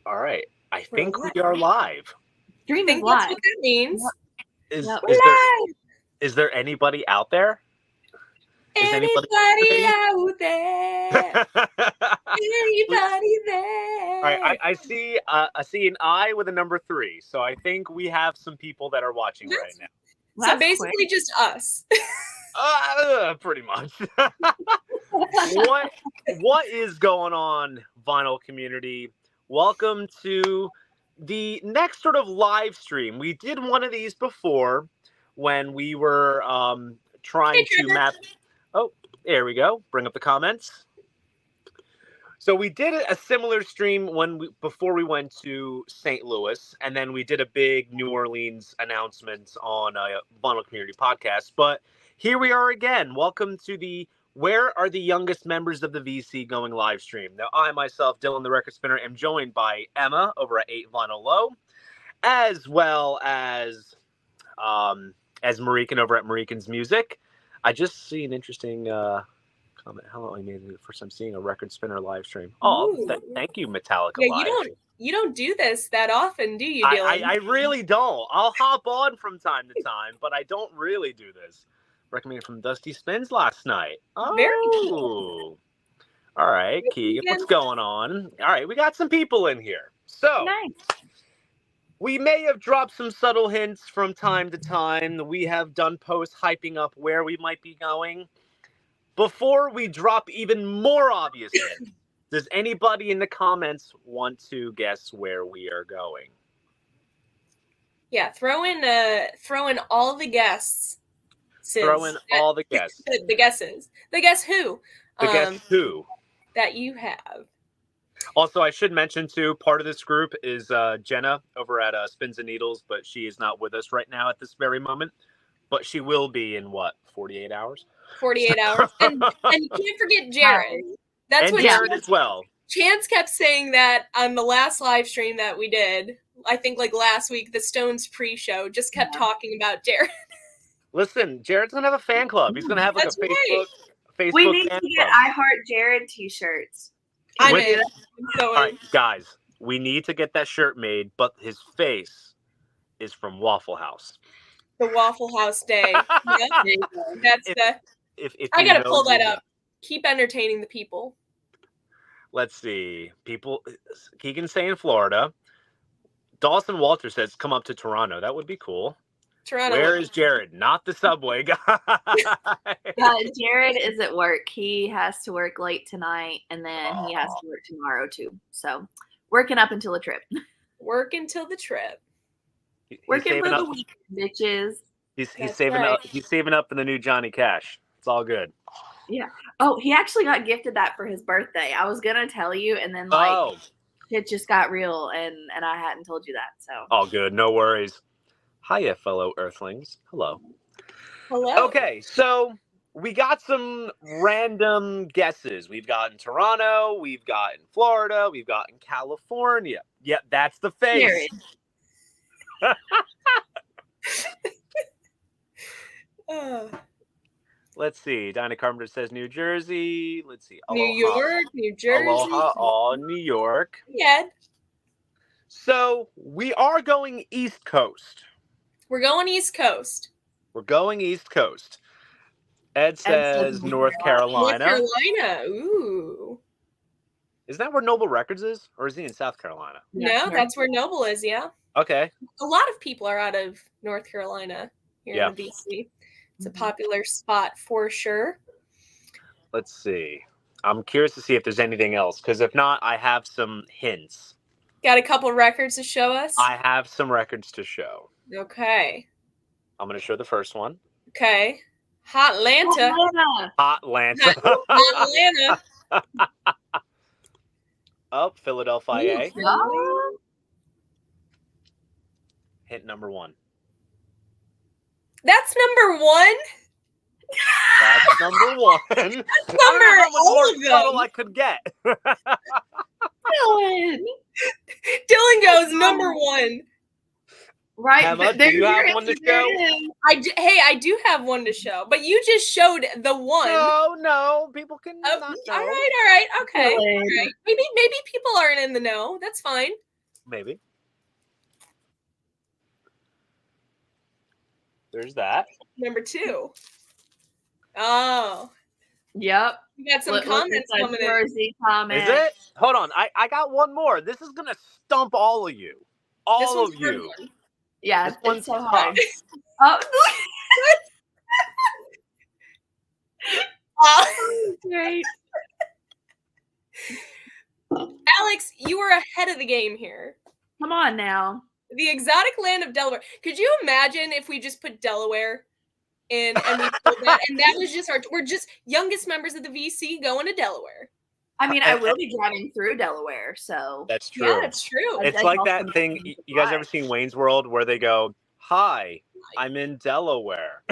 All right. I think we are live. Stream I is think live. that's what that means. Is there anybody out there? Is Anybody out there? Anybody there? All right, I see an I with a number 3, so I think we have some people that are watching right now. So That's basically quick. just us. Pretty much. What is going on, vinyl community? Welcome to the next sort of live stream. We did one of these before when we were trying to map. Oh, there we go. Bring up the comments. So we did a similar stream before we went to St. Louis, and then we did a big New Orleans announcement on a Vinyl Community podcast. But here we are again. Welcome to the Where Are the Youngest Members of the VC Going live stream. Now, I myself, Dylan the Record Spinner, am joined by Emma over at 8 Vinyl Low, as well as Marican over at Marican's Music. I just see an interesting comment. Hello, I made it first time seeing a Record Spinner live stream. Oh, thank you, Metallica Live. You don't do this that often, do you, Dylan? I really don't. I'll hop on from time to time, but I don't really do this. Recommended from Dusty Spins last night. Oh, very cool. All right, Keegan, what's going on? All right, we got some people in here. So Nice. we may have dropped some subtle hints from time to time. We have done posts hyping up where we might be going. Before we drop even more obvious hints, does anybody in the comments want to guess where we are going? Yeah, throw in all the guests. Throw in all the guests. The guesses. The guess who? Guess who? That you have. Also, I should mention, too, part of this group is Jenna over at Spins and Needles, but she is not with us right now at this very moment. But she will be in, 48 hours? 48 hours. And you can't forget Jared. That's what Jared as well. Chance kept saying that on the last live stream that we did. I think like last week, the Stones pre-show, just kept talking about Jared. Listen, Jared's going to have a fan club. He's going to have like That's a Facebook We need fan to get club. I Heart Jared t-shirts. I know. All right, guys, we need to get that shirt made, but his face is from Waffle House. The Waffle House Day. That's If I gotta pull that up. Keep entertaining the people. Let's see. People, Keegan's saying Florida. Dawson Walter says come up to Toronto. That would be cool. Toronto. Where is Jared? Not the subway guy. Jared is at work. He has to work late tonight, and then he has to work tomorrow too. So working up until the trip. Work until the trip. Working for the weekend, bitches. He's saving up. He's saving up for the new Johnny Cash. It's all good. Yeah. Oh, he actually got gifted that for his birthday. I was gonna tell you, and then it just got real, and I hadn't told you that. So all good. No worries. Hiya, fellow Earthlings. Hello. Hello. Okay, so we got some random guesses. We've got in Toronto, we've got in Florida, we've got in California. Yep, that's the face. Let's see. Dinah Carpenter says New Jersey. Let's see. Aloha. New York, New Jersey. Aloha, New York. Yeah. So we are going East Coast. We're going East Coast. We're going East Coast. Ed says North Carolina. North Carolina. Ooh. Isn't that where Noble Records is? Or is he in South Carolina? No, that's where Noble is, yeah. Okay. A lot of people are out of North Carolina here in the BC. It's a popular spot for sure. Let's see. I'm curious to see if there's anything else, because if not, I have some hints. Got a couple records to show us? I have some records to show. Okay. I'm going to show the first one. Okay. Hotlanta. Hotlanta. Hotlanta. Oh, Philadelphia. Oh. Hint number 1. That's number 1? That's number 1. That's number all of them. I could get. Dylan goes number 1. Right. Emma, do you have one to show? I do have one to show, but you just showed the one. No, people can not know. All right, okay. All right. Maybe people aren't in the know. That's fine. Maybe. There's that. Number 2. Oh. Yep. You got some comments coming in. Jersey comment. Is it? Hold on. I got one more. This is going to stump all of you. All of you. Yeah, this one's so tough. hard. Oh. Great. Alex, you were ahead of the game here. Come on now. The exotic land of Delaware. Could you imagine if we just put Delaware in and we put that, and that was just we're just youngest members of the VC going to Delaware. I mean, I will be driving through Delaware, so that's true. Yeah, it's true. It's like that thing. You guys ever seen Wayne's World where they go, "Hi, I'm in Delaware."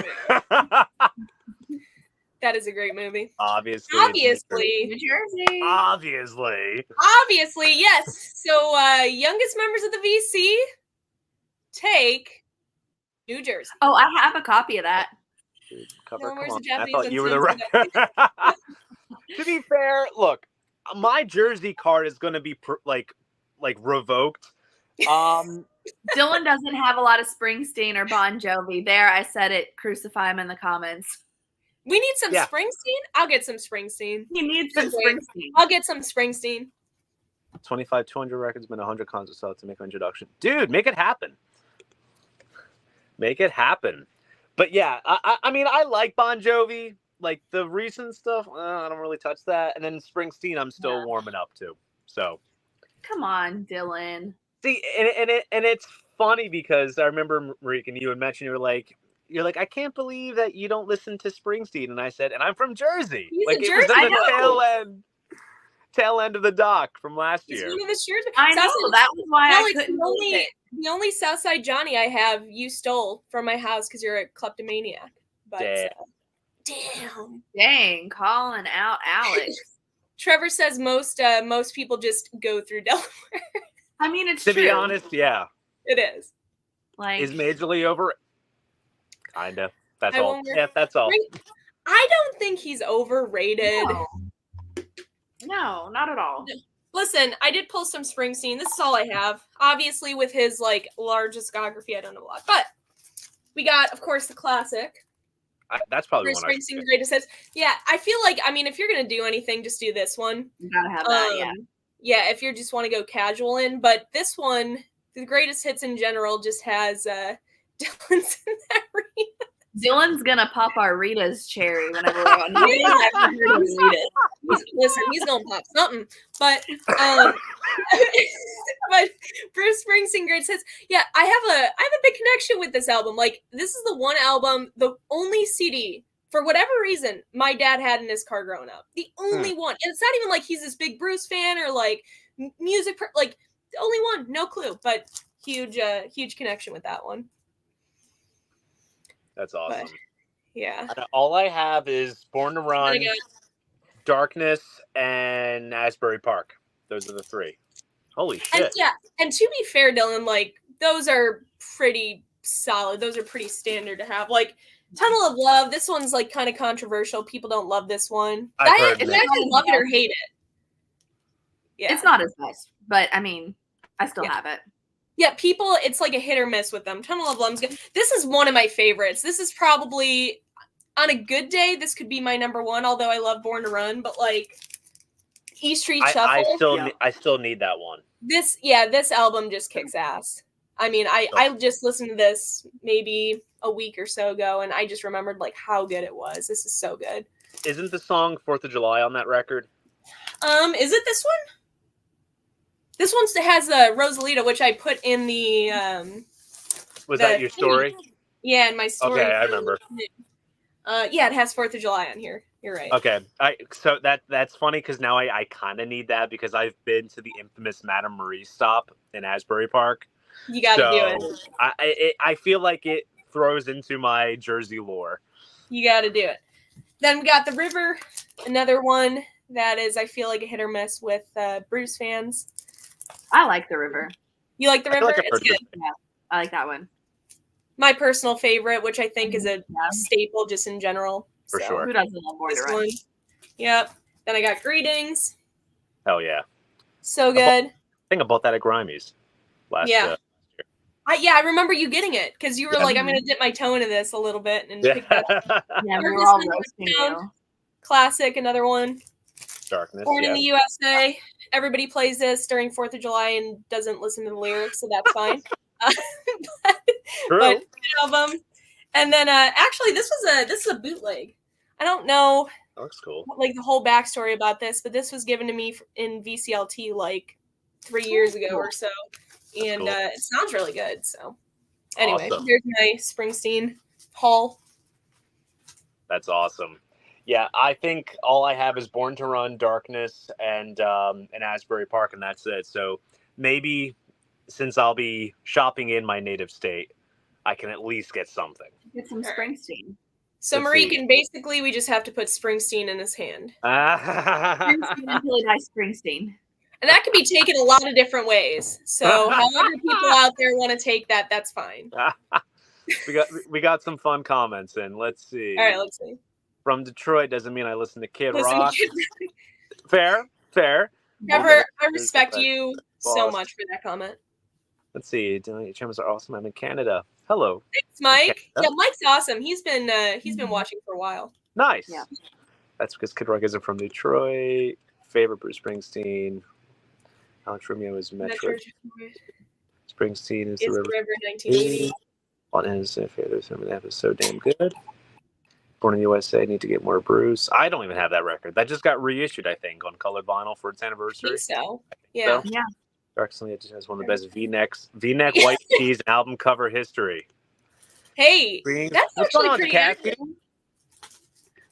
That is a great movie. Obviously, New Jersey. Obviously, yes. So, youngest members of the VC take New Jersey. Oh, I have a copy of that. Dude, cover, No, where's come the on. I Japanese thought you were the one? right. To be fair, look, my Jersey card is going to be like revoked. Dylan doesn't have a lot of Springsteen or Bon Jovi. There, I said it. Crucify him in the comments. We need some Springsteen. I'll get some Springsteen. He needs some Springsteen. I'll get some Springsteen. 25, 200 records, been 100 concerts out to make an introduction. Dude, make it happen. Make it happen. But yeah, I mean, I like Bon Jovi. Like the recent stuff, I don't really touch that. And then Springsteen, I'm still warming up to. So, come on, Dylan. See, and it's funny because I remember Marika and you had mentioned you're like, I can't believe that you don't listen to Springsteen. And I said, and I'm from Jersey. He's like a it Jersey. was in the tail end of the dock from last year. One of the Jersey. I know that was why I couldn't. The only Southside Johnny I have you stole from my house because you're a kleptomaniac. But dang, calling out Alex. Trevor says most people just go through Delaware. I mean, it's true. To be honest, yeah, it is. Like, is majorly over. Kinda. That's all. Yeah, that's all. I don't think he's overrated. No, not at all. Listen, I did pull some Springsteen. This is all I have. Obviously, with his large discography, I don't know a lot. But we got, of course, the classic. That's probably one Springsteen's greatest hits. Yeah, I feel like, I mean, if you're gonna do anything, just do this one. You gotta have that, yeah. Yeah, if you just want to go casual in. But this one, the greatest hits in general, just has Dylan's in that arena. Dylan's gonna pop our Rita's cherry whenever we're on. Listen, he's gonna pop something. But but Bruce Springsteen great hits. Yeah, I have a big connection with this album. Like, this is the one album, the only CD, for whatever reason, my dad had in his car growing up. The only one. And it's not even like he's this big Bruce fan or like music, like the only one, no clue, but huge connection with that one. That's awesome. But, yeah. All I have is Born to Run, Darkness, and Asbury Park. Those are the three. Holy shit. And to be fair, Dylan, like, those are pretty solid. Those are pretty standard to have. Like, Tunnel of Love, this one's like kind of controversial. People don't love this one. I love it or hate it. Yeah. It's not as nice, but I mean, I still have it. Yeah, people, it's like a hit or miss with them. Tunnel of Love's good. This is one of my favorites. This is probably, on a good day, this could be my number one, although I love Born to Run, but like, E Street Shuffle. I still need that one. This album just kicks ass. I mean, I just listened to this maybe a week or so ago, and I just remembered like how good it was. This is so good. Isn't the song 4th of July on that record? Is it this one? This one has Rosalita, which I put in the. Was that your story? Yeah, in my story. Okay, I remember. Yeah, it has 4th of July on here. You're right. Okay, so that's funny because now I kind of need that because I've been to the infamous Madame Marie stop in Asbury Park. You got to do it. I feel like it throws into my Jersey lore. You got to do it. Then we got The River, another one that is, I feel like, a hit or miss with Bruce fans. I like The River. You like The River? Like it's good. Yeah, I like that one. My personal favorite, which I think is a staple just in general. For sure. Who doesn't love Born to Run? Yep. Then I got Greetings. Hell yeah. So good. I think I bought that at Grimey's. last Yeah. year. I remember you getting it because you were like, I'm going to dip my toe into this a little bit and pick that up. Yeah, we were all roasting you. Classic, another one. Darkness. Born in the USA. Everybody plays this during 4th of July and doesn't listen to the lyrics, so that's fine. But good album. And then actually this is a bootleg. I don't know. That looks cool. Like the whole backstory about this, but this was given to me in VCLT like 3 years ago or so. And it sounds really good. So anyway, Here's my Springsteen haul. That's awesome. Yeah, I think all I have is Born to Run, Darkness, and Asbury Park, and that's it. So maybe since I'll be shopping in my native state, I can at least get something. Get some Springsteen. So Marican, basically we just have to put Springsteen in his hand. Springsteen until he buys Springsteen. And that can be taken a lot of different ways. So however people out there want to take that, that's fine. we got some fun comments in. Let's see. All right, let's see. From Detroit doesn't mean I listen to Kid Rock. Fair. Trevor, I respect you so much for that comment. Let's see. Chums are awesome. I'm in Canada. Hello. Thanks, Mike. Yeah, Mike's awesome. He's been watching for a while. Nice. Yeah. That's because Kid Rock isn't from Detroit. Favorite Bruce Springsteen. Alex Romeo is Metro. Springsteen is the River 1980. On his favorite that was so damn good. Born in the USA, need to get more Bruce. I don't even have that record. That just got reissued, I think, on colored vinyl for its anniversary. I think so. Yeah. Yeah. Dark Sleep has one of the best V-neck white tees in album cover history. Hey, that's actually pretty accurate.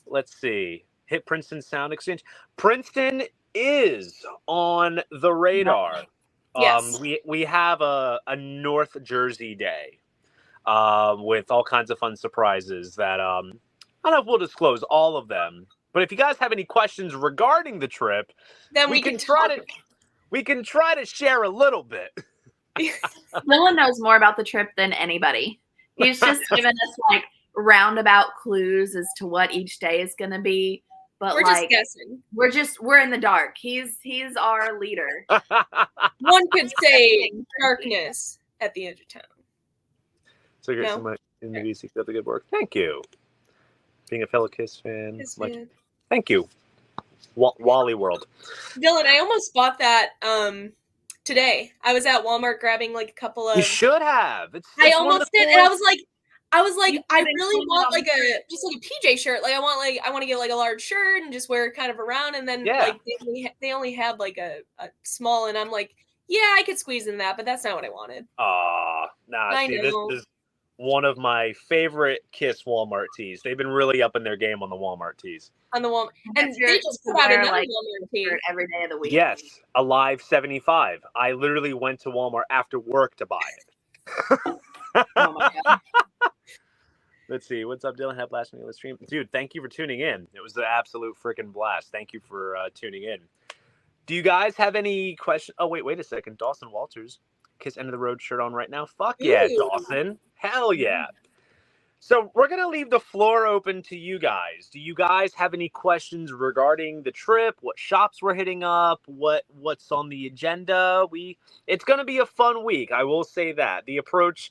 Let's see. Hit Princeton Sound Exchange. Princeton is on the radar. Yes. We have a North Jersey day with all kinds of fun surprises that I don't know if we'll disclose all of them. But if you guys have any questions regarding the trip, then we can try to share a little bit. Dylan knows more about the trip than anybody. He's just given us like roundabout clues as to what each day is going to be. But we're just guessing. We're in the dark. He's our leader. One could say darkness at the edge of town. So you're so much in the VC. Keep up the good work. Thank you. Being a fellow Kiss fan. Thank you. Wally World. Dylan, I almost bought that today. I was at Walmart grabbing like a couple of. You should have. I almost did, and I was like, I really want like just like a PJ shirt. Like I want to get like a large shirt and just wear it kind of around. And then like they only had like a small, and I'm like, yeah, I could squeeze in that, but that's not what I wanted. Nah. This is one of my favorite Kiss Walmart tees. They've been really up in their game on the Walmart tees. On the Walmart, and they just put out another Walmart tee every day of the week. Yes, Alive 75. I literally went to Walmart after work to buy it. Oh my God. Let's see. What's up, Dylan? Have blasting on the stream. Dude, thank you for tuning in. It was an absolute freaking blast. Thank you for tuning in. Do you guys have any questions? Oh, wait a second. Dawson Walters. Kiss End of the Road shirt on right now. Fuck yeah, Dawson. Hell yeah. So we're going to leave the floor open to you guys. Do you guys have any questions regarding the trip? What shops we're hitting up? What's on the agenda? It's going to be a fun week. I will say that. The approach,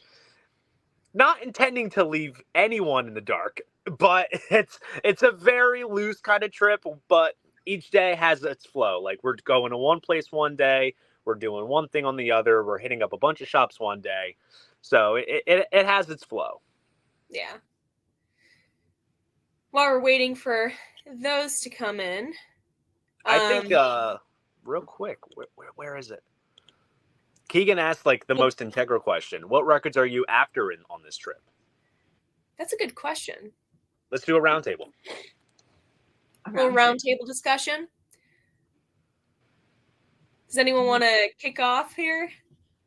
not intending to leave anyone in the dark, but it's a very loose kind of trip, but each day has its flow. Like we're going to one place one day, we're doing one thing on the other, we're hitting up a bunch of shops one day. So it has its flow. Yeah. While we're waiting for those to come in, I think real quick, where is it? Keegan asked like the most integral question. What records are you after on this trip? That's a good question. Let's do a roundtable. A little roundtable discussion. Does anyone want to kick off here?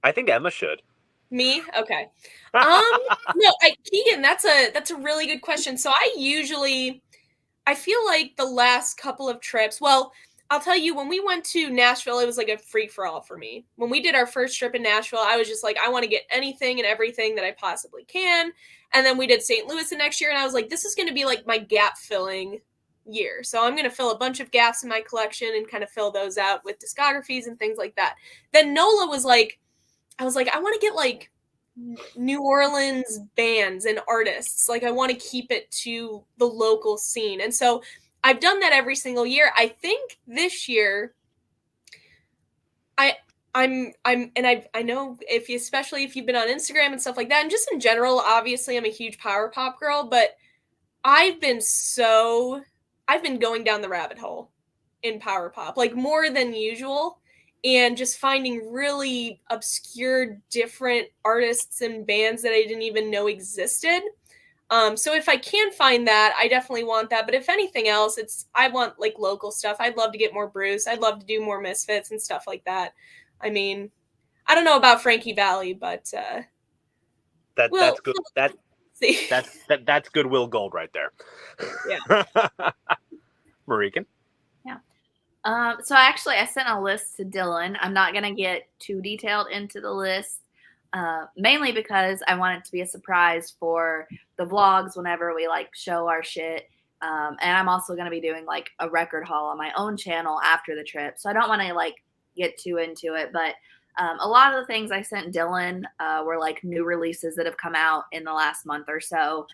I think Emma should. Me? Okay. No, Keegan, that's a really good question. So I feel like the last couple of trips, well, I'll tell you, when we went to Nashville, it was like a free-for-all for me. When we did our first trip in Nashville, I was just like, I want to get anything and everything that I possibly can. And then we did St. Louis the next year, and I was like, this is going to be like my gap-filling year. So I'm going to fill a bunch of gaps in my collection and kind of fill those out with discographies and things like that. Then NOLA was like, I was like, I want to get like New Orleans bands and artists. Like I want to keep it to the local scene. And so I've done that every single year. I think this year I know if you, especially if you've been on Instagram and stuff like that, and just in general, obviously I'm a huge power pop girl, but I've been going down the rabbit hole in power pop, like more than usual, and just finding really obscure different artists and bands that I didn't even know existed. So if I can find that, I definitely want that. But if anything else, I want like local stuff. I'd love to get more Bruce. I'd love to do more Misfits and stuff like that. I mean, I don't know about Frankie Valli, but that's good. See. That's Goodwill Gold right there. Yeah. Marican? So actually, I sent a list to Dylan. I'm not going to get too detailed into the list, mainly because I want it to be a surprise for the vlogs whenever we like show our shit. And I'm also going to be doing like a record haul on my own channel after the trip. So I don't want to like get too into it, but a lot of the things I sent Dylan were like new releases that have come out in the last month or so.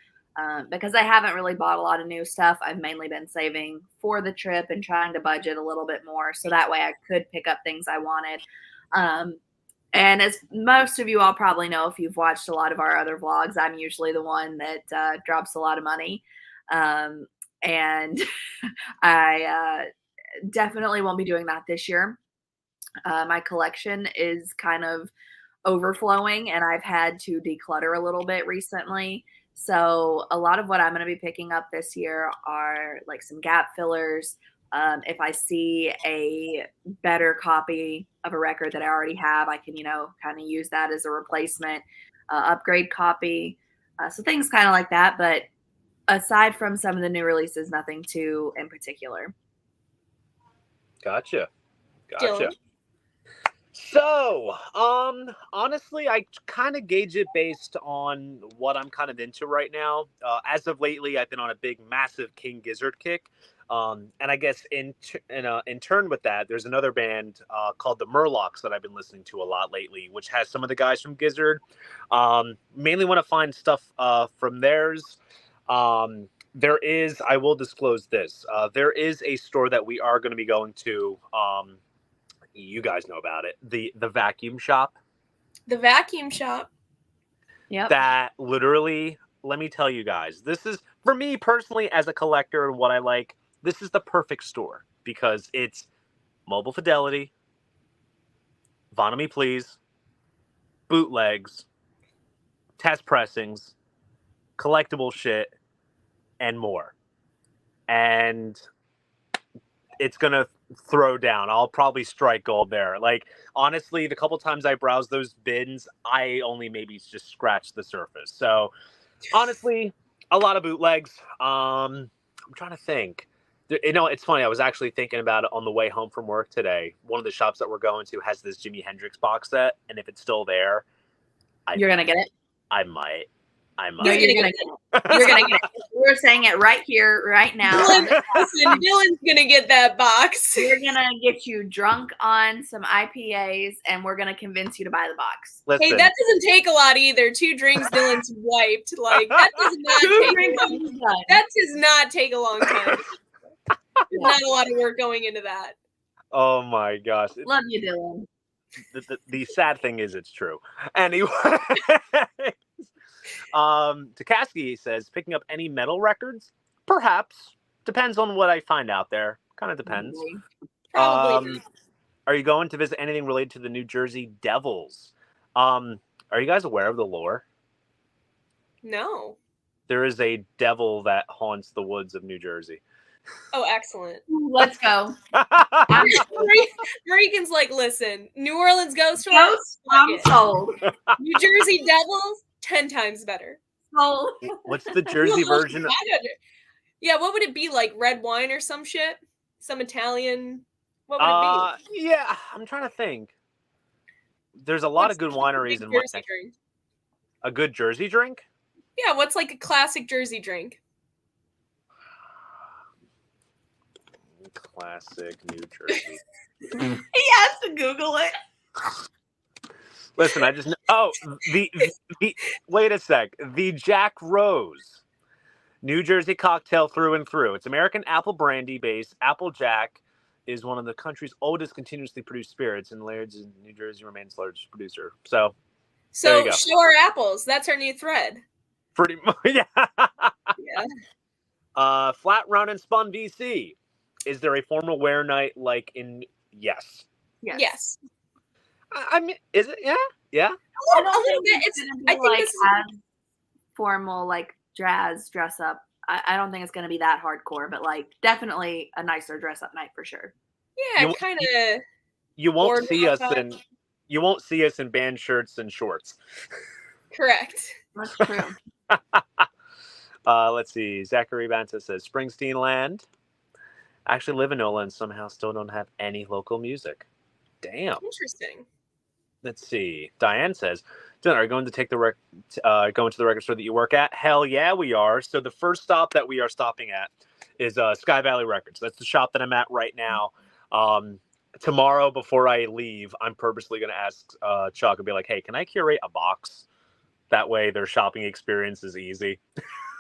Because I haven't really bought a lot of new stuff. I've mainly been saving for the trip and trying to budget a little bit more so that way I could pick up things I wanted. And as most of you all probably know, if you've watched a lot of our other vlogs, I'm usually the one that drops a lot of money. And I definitely won't be doing that this year. My collection is kind of overflowing and I've had to declutter a little bit recently. So a lot of what I'm going to be picking up this year are like some gap fillers. If I see a better copy of a record that I already have, I can, kind of use that as a replacement, upgrade copy. So things kind of like that. But aside from some of the new releases, nothing too in particular. Gotcha. Dylan? So, honestly, I kind of gauge it based on what I'm kind of into right now. As of lately, I've been on a big, massive King Gizzard kick. And I guess in turn with that, there's another band called the Murlocs that I've been listening to a lot lately, which has some of the guys from Gizzard. Mainly want to find stuff from theirs. There is, I will disclose this, there is a store that we are going to be going to. You guys know about it. The vacuum shop. The vacuum shop. Yep. That literally, let me tell you guys, this is, for me personally as a collector and what I like, this is the perfect store because it's mobile fidelity, Vinyl Me Please, bootlegs, test pressings, collectible shit, and more. And it's going to throw down. I'll probably strike gold there. Like, honestly, the couple times I browse those bins, I only maybe just scratched the surface. So, honestly, a lot of bootlegs. I'm trying to think. It's funny. I was actually thinking about it on the way home from work today. One of the shops that we're going to has this Jimi Hendrix box set, and if it's still there, you're going to get it? I might. No, you're gonna get it. You're gonna get it. We're saying it right here, right now. Listen, Dylan's gonna get that box. We're gonna get you drunk on some IPAs, and we're gonna convince you to buy the box. Listen. Hey, that doesn't take a lot either. 2 drinks, Dylan's wiped. Like that does not take a long time. There's not a lot of work going into that. Oh my gosh! Love you, Dylan. The sad thing is, it's true. Anyway. Takaski says, picking up any metal records? Perhaps. Depends on what I find out there. Kind of depends. Probably. Are you going to visit anything related to the New Jersey Devils? Are you guys aware of the lore? No. There is a devil that haunts the woods of New Jersey. Oh, excellent. Let's go. Marican's like, listen, New Orleans Ghost Horse? I'm sold. New Jersey Devils? 10 times better. Sold. What's the Jersey version? Yeah, what would it be, like red wine or some shit? Some Italian? What would it be? Yeah, I'm trying to think. There's a lot of good wineries in my drink. A good Jersey drink? Yeah, what's like a classic Jersey drink? Classic New Jersey. He has to Google it. Listen, I just the wait a sec. The Jack Rose, New Jersey cocktail through and through. It's American apple brandy based. Applejack is one of the country's oldest continuously produced spirits, and Laird's in New Jersey remains the largest producer. So there you go. show our apples. That's our new thread. Pretty much, yeah. Yeah. Flat Round and Spun VC. Is there a formal wear night like in? Yes. Yes. I mean, is it? Yeah. Yeah. A little bit. I think this is as formal like jazz dress up. I don't think it's going to be that hardcore, but like definitely a nicer dress up night for sure. Yeah, kind of. You won't see us in band shirts and shorts. Correct. That's true. Let's see. Zachary Banta says Springsteen Land. I actually live in NOLA and somehow still don't have any local music. Damn. Interesting. Let's see. Diane says, Dylan, are you going to take going to the record store that you work at? Hell yeah, we are. So the first stop that we are stopping at is Sky Valley Records. That's the shop that I'm at right now. Tomorrow, before I leave, I'm purposely going to ask Chuck and be like, hey, can I curate a box? That way their shopping experience is easy.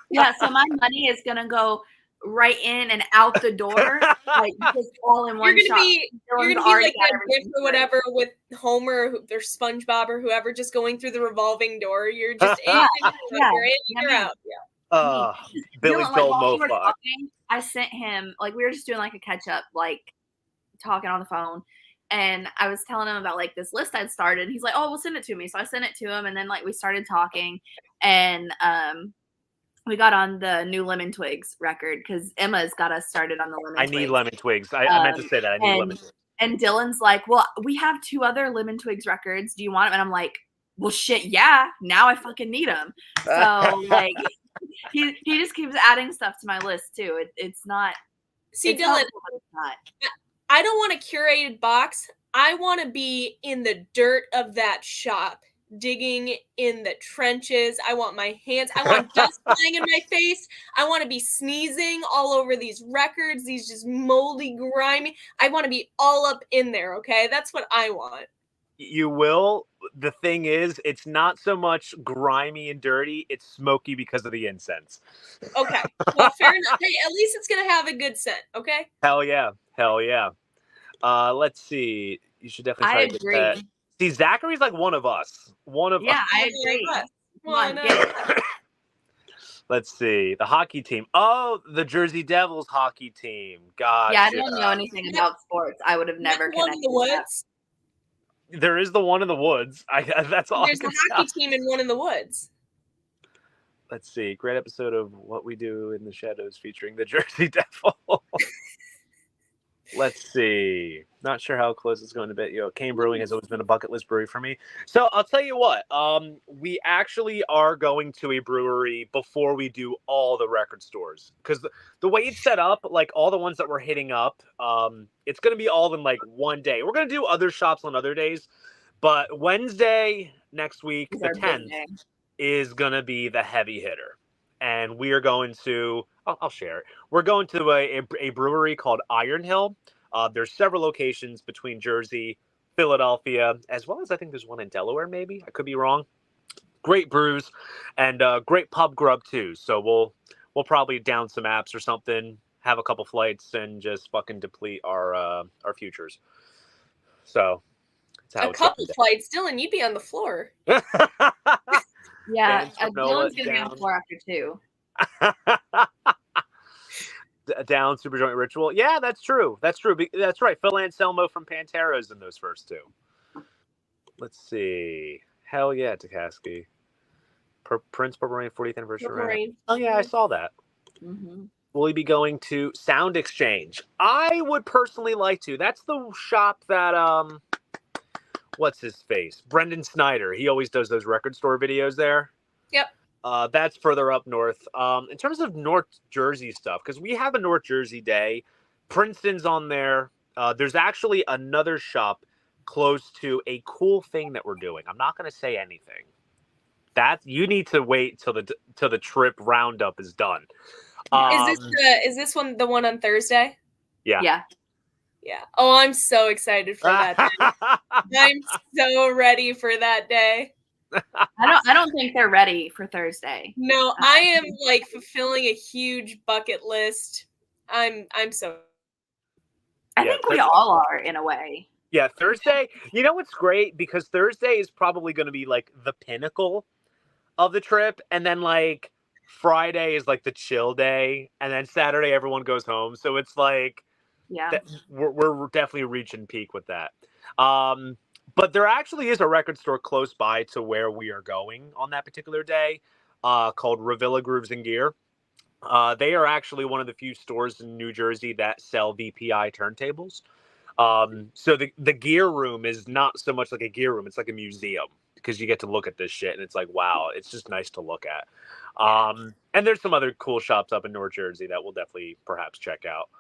Yeah, so my money is going to go right in and out the door, like just all in one shot. You're gonna be like that gift or whatever with Homer or SpongeBob or whoever, just going through the revolving door. You're just in, you're in, you're out. Billy Joel Mofo. I sent him, like, we were just doing like a catch up, like talking on the phone, and I was telling him about like this list I'd started. He's like, "Oh, well, send it to me." So I sent it to him, and then like we started talking, and we got on the new Lemon Twigs record because Emma's got us started on the Lemon Twigs. I need Lemon Twigs. I meant to say that. I need Lemon Twigs. And Dylan's like, well, we have 2 other Lemon Twigs records. Do you want them? And I'm like, well, shit, yeah. Now I fucking need them. So, like, he just keeps adding stuff to my list, too. It's not. See, it's Dylan, helpful, but it's not. I don't want a curated box. I want to be in the dirt of that shop, digging in the trenches. I want my hands. I want dust flying in my face. I want to be sneezing all over these records, these just moldy, grimy. I want to be all up in there, okay? That's what I want. You will. The thing is, it's not so much grimy and dirty. It's smoky because of the incense. Okay. Well, fair enough. Hey, at least it's going to have a good scent, okay? Hell yeah. Hell yeah. Let's see. You should definitely try to get that. See, Zachary's like one of us. Yeah, I agree. Come on, get it. Let's see. The hockey team. Oh, the Jersey Devils hockey team. God. Yeah, I don't know anything about sports. I would have never connected the woods. There is the one in the woods. That's all. There's a hockey team in One in the Woods. Let's see. Great episode of What We Do in the Shadows featuring the Jersey Devil. Let's see. Not sure how close it's going to be. Cane Brewing has always been a bucket list brewery for me. So I'll tell you what. We actually are going to a brewery before we do all the record stores, because the way it's set up, like all the ones that we're hitting up, it's going to be all in like one day. We're going to do other shops on other days, but Wednesday next week, the 10th, is going to be the heavy hitter, and we are going to. I'll share it. We're going to a brewery called Iron Hill. There's several locations between Jersey, Philadelphia, as well as I think there's one in Delaware, maybe. I could be wrong. Great brews and great pub grub too. So we'll probably down some apps or something, have a couple flights, and just fucking deplete our futures. So that's how a couple flights, Dylan. You'd be on the floor. Yeah, Dylan's gonna be on the floor after 2. Down Super Joint Ritual. Yeah, that's true. That's right. Phil Anselmo from Pantera's in those first 2. Let's see. Hell yeah, Takaski. Prince Purple Rain 40th anniversary. Oh yeah, I saw that. Mm-hmm. Will he be going to Sound Exchange? I would personally like to. That's the shop that what's his face? Brendan Snyder. He always does those record store videos there. Yep. That's further up north. In terms of North Jersey stuff, because we have a North Jersey day. Princeton's on there. There's actually another shop close to a cool thing that we're doing. I'm not going to say anything. That you need to wait till the trip roundup is done. Is this one the one on Thursday? Yeah. Yeah. Oh, I'm so excited for that day. I'm so ready for that day. I don't think they're ready for Thursday. No, I am like fulfilling a huge bucket list. I'm so. I think we all are in a way. Yeah, Thursday. You know what's great? Because Thursday is probably going to be like the pinnacle of the trip. And then like Friday is like the chill day. And then Saturday, everyone goes home. So it's like, Yeah. we're definitely reaching peak with that. But there actually is a record store close by to where we are going on that particular day called Revilla Grooves and Gear. They are actually one of the few stores in New Jersey that sell VPI turntables. So the gear room is not so much like a gear room; it's like a museum because you get to look at this shit and it's like, wow, it's just nice to look at. And there's some other cool shops up in North Jersey that we'll definitely perhaps check out.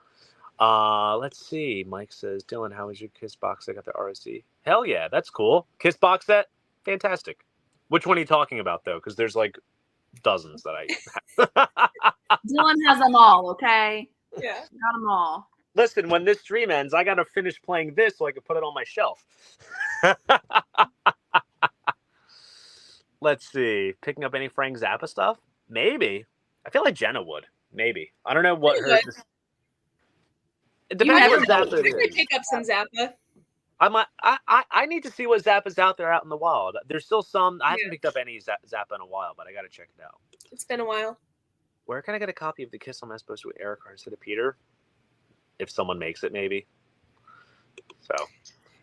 Let's see. Mike says, Dylan, how was your Kiss box set? I got the RSD. Hell yeah, that's cool. Kiss box set, fantastic. Which one are you talking about though? Because there's like dozens that I. Dylan has them all. Okay. Yeah. Got them all. Listen, when this stream ends, I gotta finish playing this so I can put it on my shelf. Let's see. Picking up any Frank Zappa stuff? Maybe. I feel like Jenna would. Maybe. I don't know what her. It depends what Zappa it is. Pick up some Zappa. I need to see what Zappa's out there out in the wild. There's still some. I haven't picked up any Zappa in a while, but I gotta check it out. It's been a while. Where can I get a copy of the Kiss? Am I supposed to with Eric or instead of Peter? If someone makes it, maybe. So,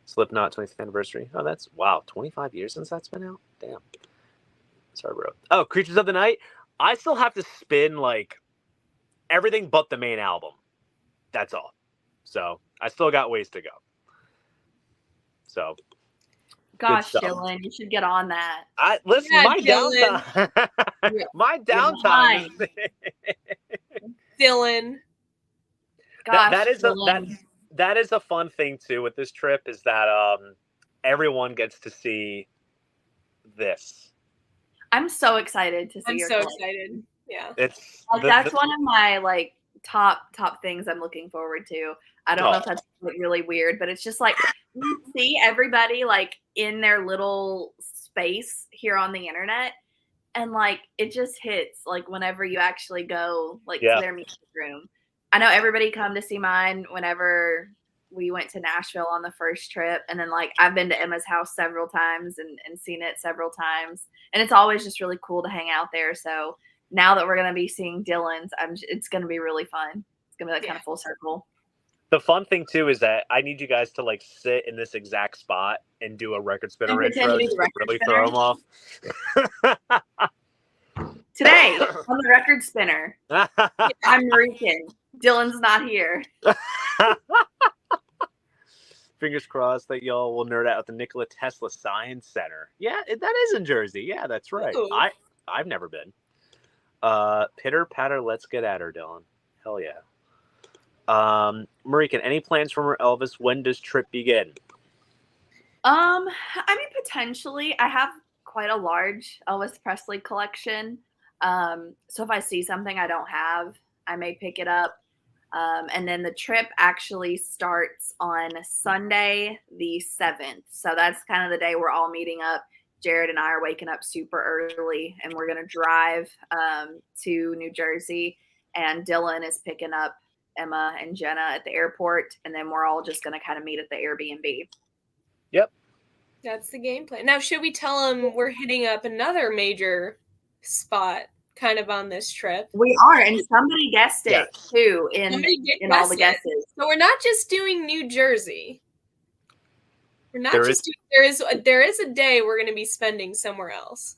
Slipknot 25th anniversary. Oh, that's wow, 25 years since that's been out. Damn. Sorry, bro. Oh, Creatures of the Night. I still have to spin like everything but the main album. That's all. So I still got ways to go. So. Gosh, Dylan, you should get on that. Listen, yeah, my downtime. My downtime. Dylan. Gosh, that is a fun thing too with this trip is that everyone gets to see this. I'm so excited to see. I'm so excited. Yeah, it's like, that's one of my like top things I'm looking forward to. I don't know if that's really weird, but it's just like you see everybody like in their little space here on the internet, and like it just hits like whenever you actually go like to their music room. I know everybody come to see mine whenever we went to Nashville on the first trip. And then like I've been to Emma's house several times and seen it several times. And it's always just really cool to hang out there. So now that we're going to be seeing Dylan's, it's going to be really fun. It's going to be like kind of full circle. The fun thing too is that I need you guys to like sit in this exact spot and do a record spinner intro just to really throw them off. Today on the record spinner, I'm Rican. Dylan's not here. Fingers crossed that y'all will nerd out at the Nikola Tesla Science Center. Yeah, that is in Jersey. Yeah, that's right. Ooh. I've never been. Pitter patter, let's get at her, Dylan. Hell yeah. Marican, any plans from Elvis? When does trip begin? I mean, potentially. I have quite a large Elvis Presley collection. So if I see something I don't have, I may pick it up. And then the trip actually starts on Sunday, the 7th. So that's kind of the day we're all meeting up. Jared and I are waking up super early and we're going to drive to New Jersey. And Dylan is picking up Emma and Jenna at the airport. And then we're all just going to kind of meet at the Airbnb. Yep. That's the game plan. Now, should we tell them we're hitting up another major spot kind of on this trip? We are, and somebody guessed it too in all the guesses. So we're not just doing New Jersey. We're not there is a day we're going to be spending somewhere else.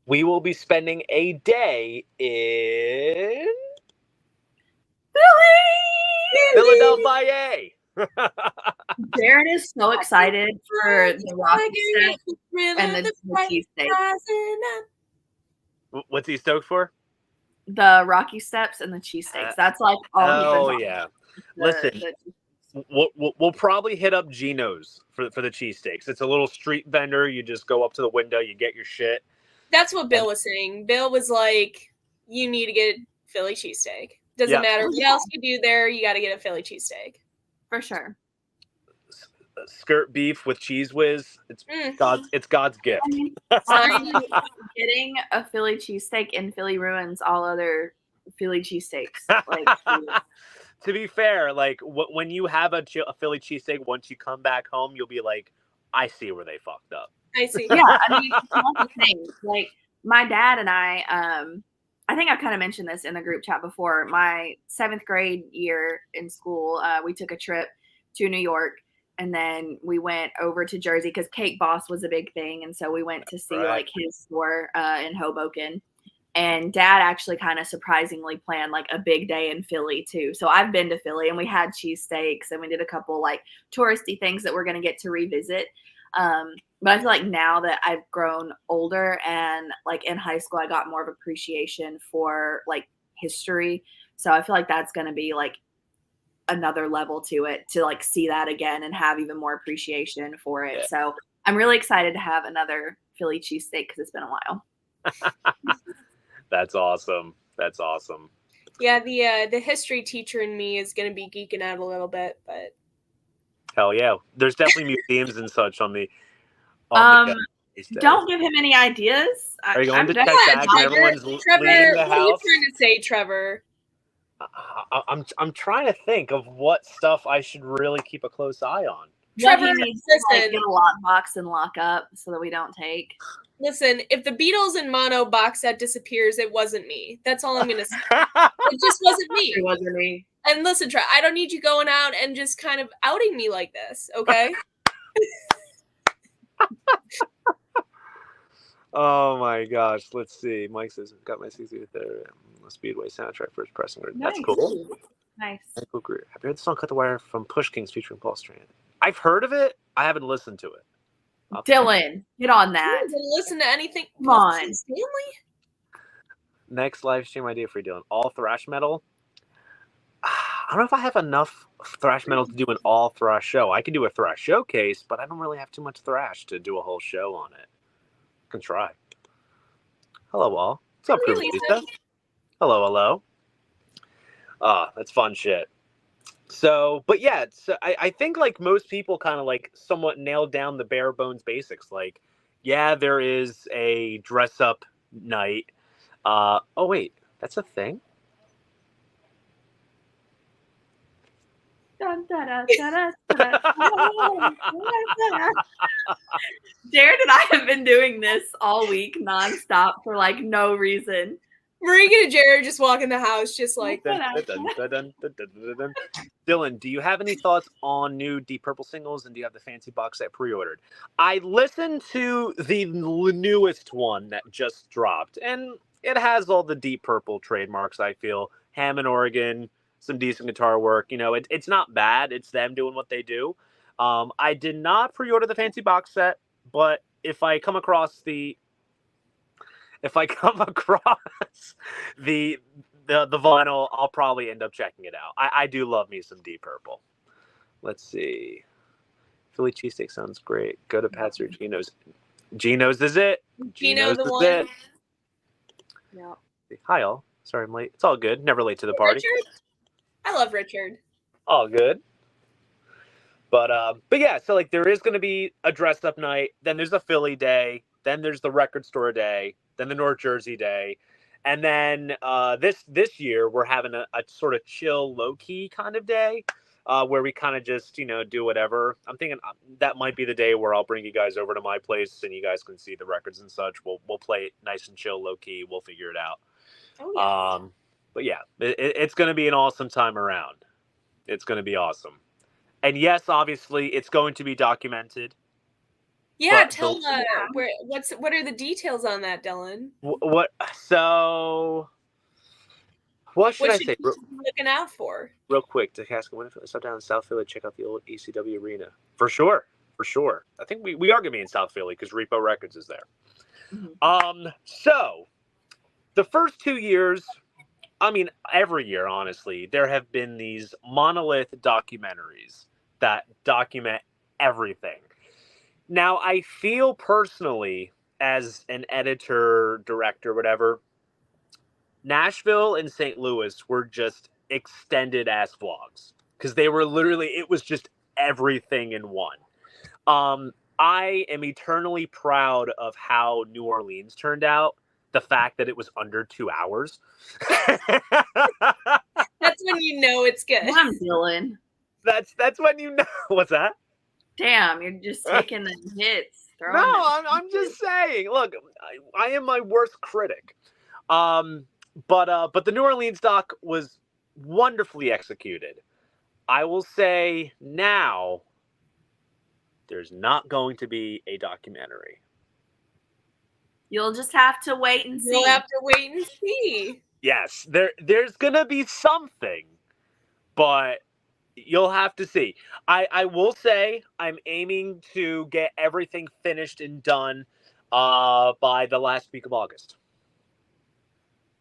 We will be spending a day in Philadelphia. Jared is so excited for the Rocky Steps and the cheesesteaks. What's he stoked for? The Rocky Steps and the cheesesteaks. That's like all. Oh yeah. Listen, we'll probably hit up Gino's for the cheesesteaks. It's a little street vendor. You just go up to the window, you get your shit. That's what Bill was saying. Bill was like, "You need to get Philly cheesesteak. Doesn't matter what else you do there. You got to get a Philly cheesesteak for sure." skirt beef with Cheese Whiz. It's God's gift. I mean, honestly, getting a Philly cheesesteak in Philly ruins all other Philly cheesesteaks. Like, to be fair, like when you have a Philly cheesesteak, once you come back home, you'll be like, I see where they fucked up. I see. Yeah, I mean, it's not the same. Like my dad and I think I've kind of mentioned this in the group chat before. My 7th grade year in school, we took a trip to New York, and then we went over to Jersey because Cake Boss was a big thing, and so we went to see like his store in Hoboken. And Dad actually kind of surprisingly planned like a big day in Philly too. So I've been to Philly, and we had cheesesteaks, and we did a couple like touristy things that we're going to get to revisit. But I feel like now that I've grown older and like in high school, I got more of appreciation for like history. So I feel like that's going to be like another level to it, to like see that again and have even more appreciation for it. Yeah. So I'm really excited to have another Philly cheesesteak because it's been a while. That's awesome. That's awesome. Yeah, the history teacher in me is going to be geeking out a little bit, but hell yeah, there's definitely museums and such on the. Don't give him any ideas. Are you going to check back and everyone's Trevor, leaving the house? What are you trying to say, Trevor? I'm trying to think of what stuff I should really keep a close eye on. Trevor needs to like, get a lockbox and lock up so that we don't take. Listen, if the Beatles and Mono box set disappears, it wasn't me. That's all I'm gonna say. It just wasn't me. It wasn't me. And listen, I don't need you going out and just kind of outing me like this, okay? Oh my gosh, let's see. Mike says, got my 60th Speedway soundtrack first pressing. That's cool. Nice. Cool career. Have you heard the song Cut the Wire from Push Kings featuring Paul Strand? I've heard of it. I haven't listened to it. Dylan, get on that. You haven't listened to anything. Come on. Stanley? Next live stream idea for you, Dylan. All thrash metal. I don't know if I have enough thrash metal to do an all thrash show. I can do a thrash showcase, but I don't really have too much thrash to do a whole show on it. I can try. Hello, all. What's up, Lisa? Hello. That's fun shit. So, but yeah, so I think like most people kind of like somewhat nailed down the bare bones basics. Like, yeah, there is a dress up night. Oh wait, that's a thing? Jared and I have been doing this all week nonstop for like no reason. Marika and Jared just walk in the house just like Dylan, do you have any thoughts on new Deep Purple singles, and do you have the fancy box set pre-ordered? I listened to the newest one that just dropped, and it has all the Deep Purple trademarks, I feel. Hammond organ, some decent guitar work. You know, it's not bad. It's them doing what they do. I did not pre-order the fancy box set, but if I come across the vinyl, I'll probably end up checking it out. I do love me some Deep Purple. Let's see. Philly cheesesteak sounds great. Go to Pat's or Gino's. Gino's is it. Gino's the one. It. Yeah. Hi all. Sorry I'm late. It's all good. Never late to the party. Richard? I love Richard. All good. But yeah, so like there is going to be a dress up night. Then there's a Philly day. Then there's the record store day. Then the North Jersey day. And then this year we're having a sort of chill, low key kind of day where we kind of just, do whatever. I'm thinking that might be the day where I'll bring you guys over to my place and you guys can see the records and such. We'll play it nice and chill, low key. We'll figure it out. Oh, yeah. But yeah, it's going to be an awesome time around. It's going to be awesome. And yes, obviously, it's going to be documented. Yeah, tell what are the details on that, Dylan? What should I say? Looking out for real quick to Casca. When I stop down in South Philly, check out the old ECW arena for sure. I think we are going to be in South Philly because Repo Records is there. Mm-hmm. So the first 2 years, I mean, every year, honestly, there have been these monolith documentaries that document everything. Now, I feel personally, as an editor, director, whatever, Nashville and St. Louis were just extended ass vlogs because they were literally, it was just everything in one. I am eternally proud of how New Orleans turned out. The fact that it was under 2 hours. That's when you know it's good. Damn, Dylan. That's when you know. What's that? Damn, you're just taking the hits. No, I'm just saying. Look, I am my worst critic. But the New Orleans doc was wonderfully executed. I will say now, there's not going to be a documentary. You'll just have to wait and see. You'll have to wait and see. Yes, there's gonna be something, but you'll have to see. I will say I'm aiming to get everything finished and done by the last week of August.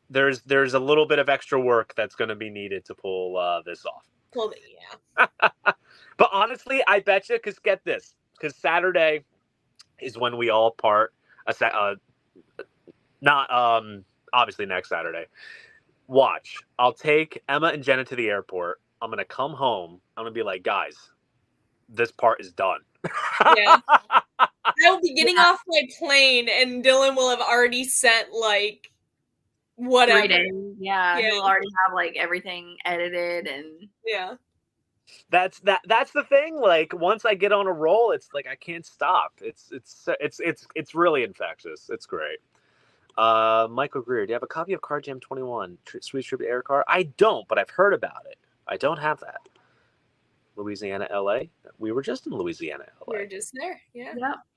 There's a little bit of extra work that's going to be needed to pull this off. Well, yeah. But honestly, I bet you, because get this, because Saturday is when we all part. Not obviously next Saturday. Watch. I'll take Emma and Jenna to the airport. I'm going to come home. I'm going to be like, guys, this part is done. Yeah. I'll be getting off my plane and Dylan will have already sent like whatever. 3 days. Yeah, he'll already have like everything edited and yeah. That's the thing. Like once I get on a roll, it's like I can't stop. It's really infectious. It's great. Michael Greer, do you have a copy of Car Jam 21 Sweet Trip to Air Car? I don't, but I've heard about it. I don't have that. Louisiana, LA. We were just in Louisiana, LA. We were just there. Yeah.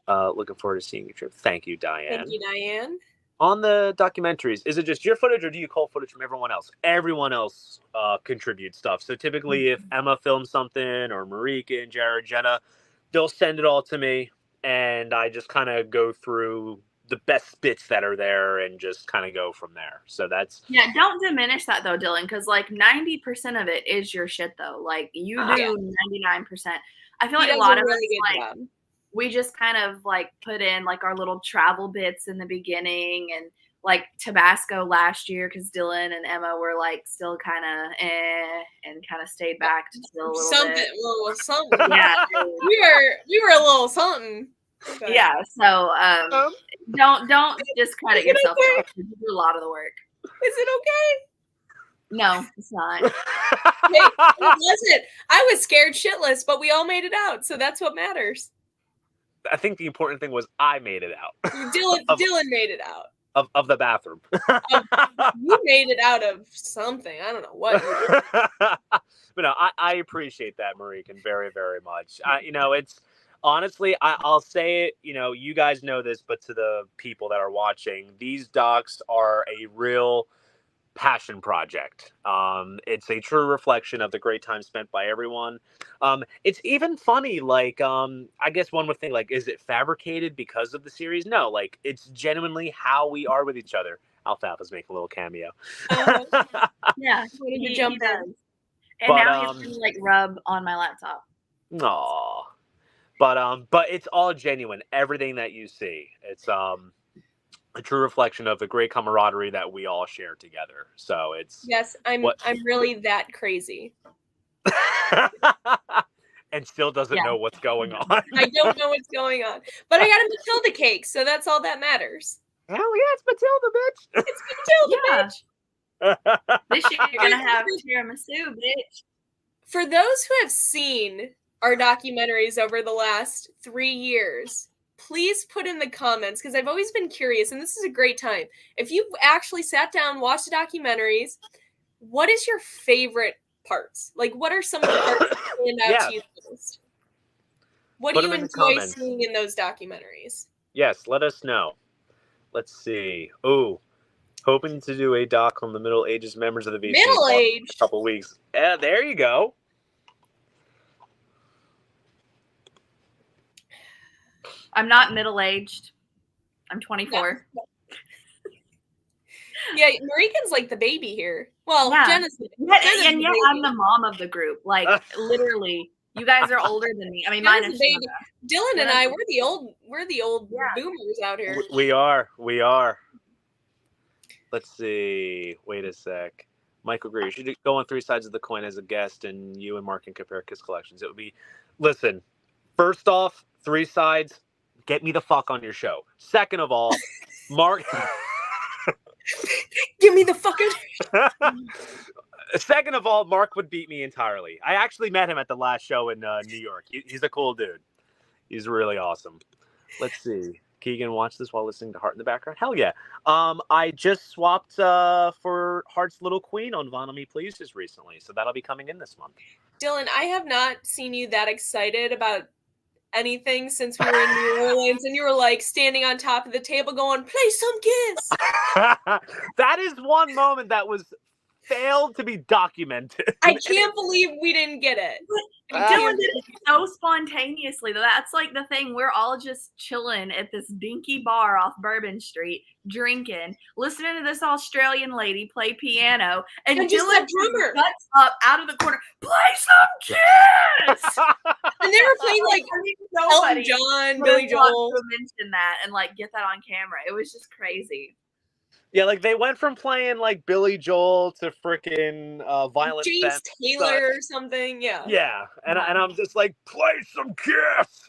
Looking forward to seeing your trip. Thank you, Diane. Thank you, Diane. On the documentaries, is it just your footage or do you call footage from everyone else? Everyone else contributes stuff. So typically if Emma films something or Marika and Jared, Jenna, they'll send it all to me and I just kind of go through the best bits that are there and just kind of go from there. So that's... Yeah, don't diminish that though, Dylan, because like 90% of it is your shit though. Like you do 99%. I feel like a lot of really us, like, we just kind of like put in like our little travel bits in the beginning and like Tabasco last year because Dylan and Emma were like still kind of and kind of stayed back to chill a little bit. Something. Yeah, we were a little something. Okay. Yeah, so don't discredit yourself. You do a lot of the work. Is it okay? No, it's not. Hey, it wasn't. I was scared shitless, but we all made it out, so that's what matters. I think the important thing was I made it out. Dylan made it out. Of the bathroom. You made it out of something. I don't know what you did. But no, I appreciate that, Marikan, very, very much. It's honestly, I'll say it, you guys know this, but to the people that are watching, these docs are a real passion project. It's a true reflection of the great time spent by everyone. It's even funny, like, I guess one would think, like, is it fabricated because of the series? No, like, it's genuinely how we are with each other. Alfalfa's making a little cameo. Yeah, he jumped in. And now he's gonna, like, rub on my laptop. Aww. But it's all genuine. Everything that you see, it's a true reflection of the great camaraderie that we all share together. So it's I'm really that crazy, and still doesn't know what's going on. I don't know what's going on, but I got a Matilda cake, so that's all that matters. Hell yeah, it's Matilda, bitch! It's Matilda, bitch. This year you're gonna have tiramisu, bitch. For those who have seen our documentaries over the last 3 years, please put in the comments, because I've always been curious, and this is a great time. If you've actually sat down, watched the documentaries, what is your favorite parts? Like, what are some of the parts that stand out to you the most? What do you enjoy seeing in those documentaries? Yes, let us know. Let's see. Oh, hoping to do a doc on the Middle Ages members of the VC Middle Age in a couple weeks. Yeah, there you go. I'm not middle-aged. I'm 24. Yeah, Marikan's like the baby here. Well, Jenna's and yet I'm the mom of the group. Like, literally, you guys are older than me. I mean, mine is baby. Dylan and I, we're the old boomers out here. We are. Let's see. Wait a sec. Michael Greer, you should go on 3 sides of the coin as a guest, and you and Mark can compare Kiss collections. It would be Listen, first off, 3 sides, get me the fuck on your show. Second of all, Mark. Give me the fucking. Second of all, Mark would beat me entirely. I actually met him at the last show in New York. He's a cool dude. He's really awesome. Let's see. Keegan watched this while listening to Heart in the background. Hell yeah. I just swapped for Heart's Little Queen on Vinyl Me Please just recently, so that'll be coming in this month. Dylan, I have not seen you that excited about anything since we were in New Orleans, and you were like standing on top of the table going, "Play some Kiss." That is one moment that was failed to be documented. I can't believe we didn't get it. Dylan did it so spontaneously. That's like the thing. We're all just chilling at this dinky bar off Bourbon Street, drinking, listening to this Australian lady play piano, and just Dylan that drummer guts up out of the corner, play some Kiss! And they were playing like Elton John, Billy Joel. To mention that and like get that on camera. It was just crazy. Yeah, like they went from playing like Billy Joel to freaking Violent James Femmes Taylor or something. Yeah, and I'm just like, play some Kiss.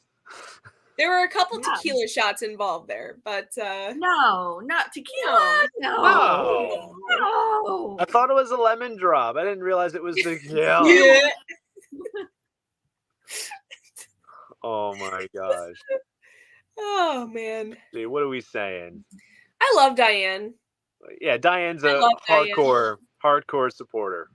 There were a couple tequila shots involved there, but no, not tequila. No. I thought it was a lemon drop. I didn't realize it was tequila. Yeah. Oh my gosh. Oh man. See, what are we saying? I love Diane. Yeah, Diane's a hardcore supporter.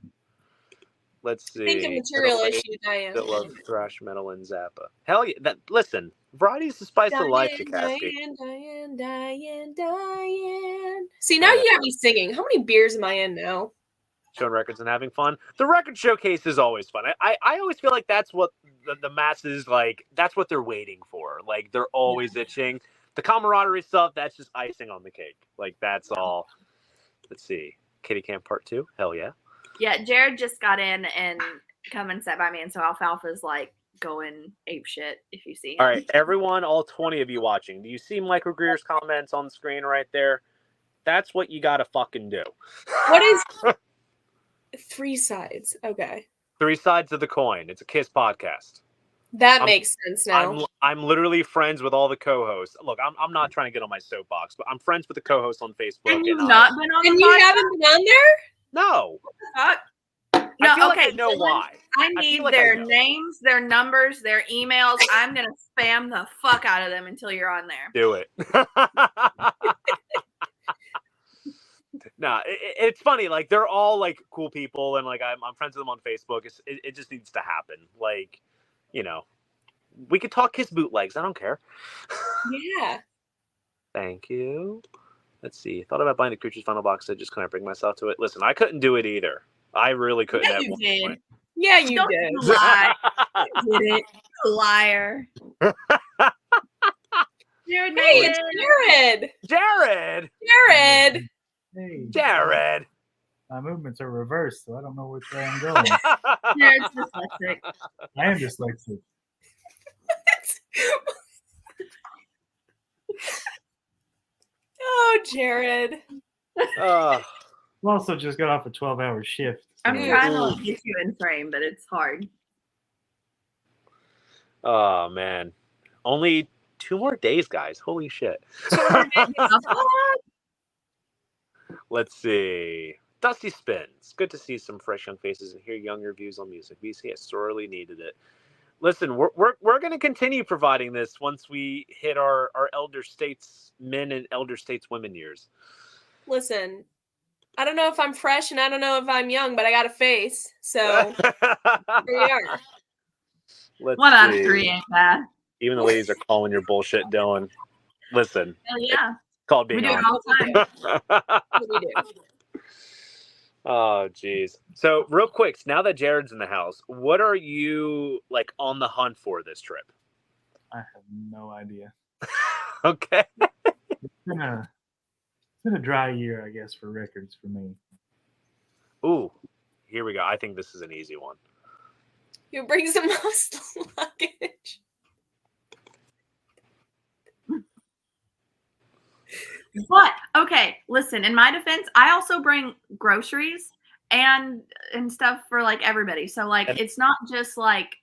Let's see. Think of material issue, Diane. That love thrash metal and Zappa. Hell yeah! Listen, variety's the spice of life, Chakasky. Diane. See, now you got me singing. How many beers am I in now? Showing records and having fun. The record showcase is always fun. I always feel like that's what the masses like. That's what they're waiting for. Like they're always itching. The camaraderie stuff, that's just icing on the cake. Like, that's all. Let's see. Kitty Camp Part 2? Hell yeah. Yeah, Jared just got in and come and sat by me, and so Alfalfa's like going ape shit if you see him. All right, everyone, all 20 of you watching, do you see Michael Greer's comments on the screen right there? That's what you gotta fucking do. What is 3 sides? Okay. 3 sides of the coin. It's a Kiss podcast. That makes sense now. I'm literally friends with all the co-hosts. Look, I'm not trying to get on my soapbox, but I'm friends with the co-hosts on Facebook. And you've not been on and the you podcast? haven't been on there? No. No, I okay. like I know why. I need their names, their numbers, their emails. I'm going to spam the fuck out of them until you're on there. Do it. Nah, it's funny. Like, they're all, like, cool people, and, like, I'm friends with them on Facebook. It just needs to happen. Like, you know, we could talk Kiss bootlegs. I don't care. Yeah. Thank you. Let's see. Thought about buying the Creature's Final Box. I just couldn't bring myself to it. Listen, I couldn't do it either. I really couldn't. Yeah, at you one did. point. Yeah, you Don't did. You lie. You did it. You liar. Jared, hey, it's Jared. Jared. Jared. Hey. Jared. My movements are reversed, so I don't know which way I'm going. Jared's dyslexic. I am dyslexic. Oh, Jared. Oh. I also just got off a 12-hour shift. I'm so- trying to get you in frame, but it's hard. Oh, man. Only 2 more days, guys. Holy shit. Let's see. Dusty Spins. Good to see some fresh young faces and hear younger views on music. VC has sorely needed it. Listen, we're going to continue providing this once we hit our elder statesmen and elder stateswomen years. Listen, I don't know if I'm fresh and I don't know if I'm young, but I got a face. So here we are. Let's 1 out of see. 3 ain't bad. Even the ladies are calling your bullshit, Dylan. Listen. Hell yeah. Called We being do it honest. all the time. We do. Oh, geez. So, real quick, now that Jared's in the house, what are you, like, on the hunt for this trip? I have no idea. Okay. It's been a dry year, I guess, for records for me. Ooh, here we go. I think this is an easy one. Who brings the most luggage? But okay, listen, in my defense, I also bring groceries and stuff for like everybody. So like it's not just like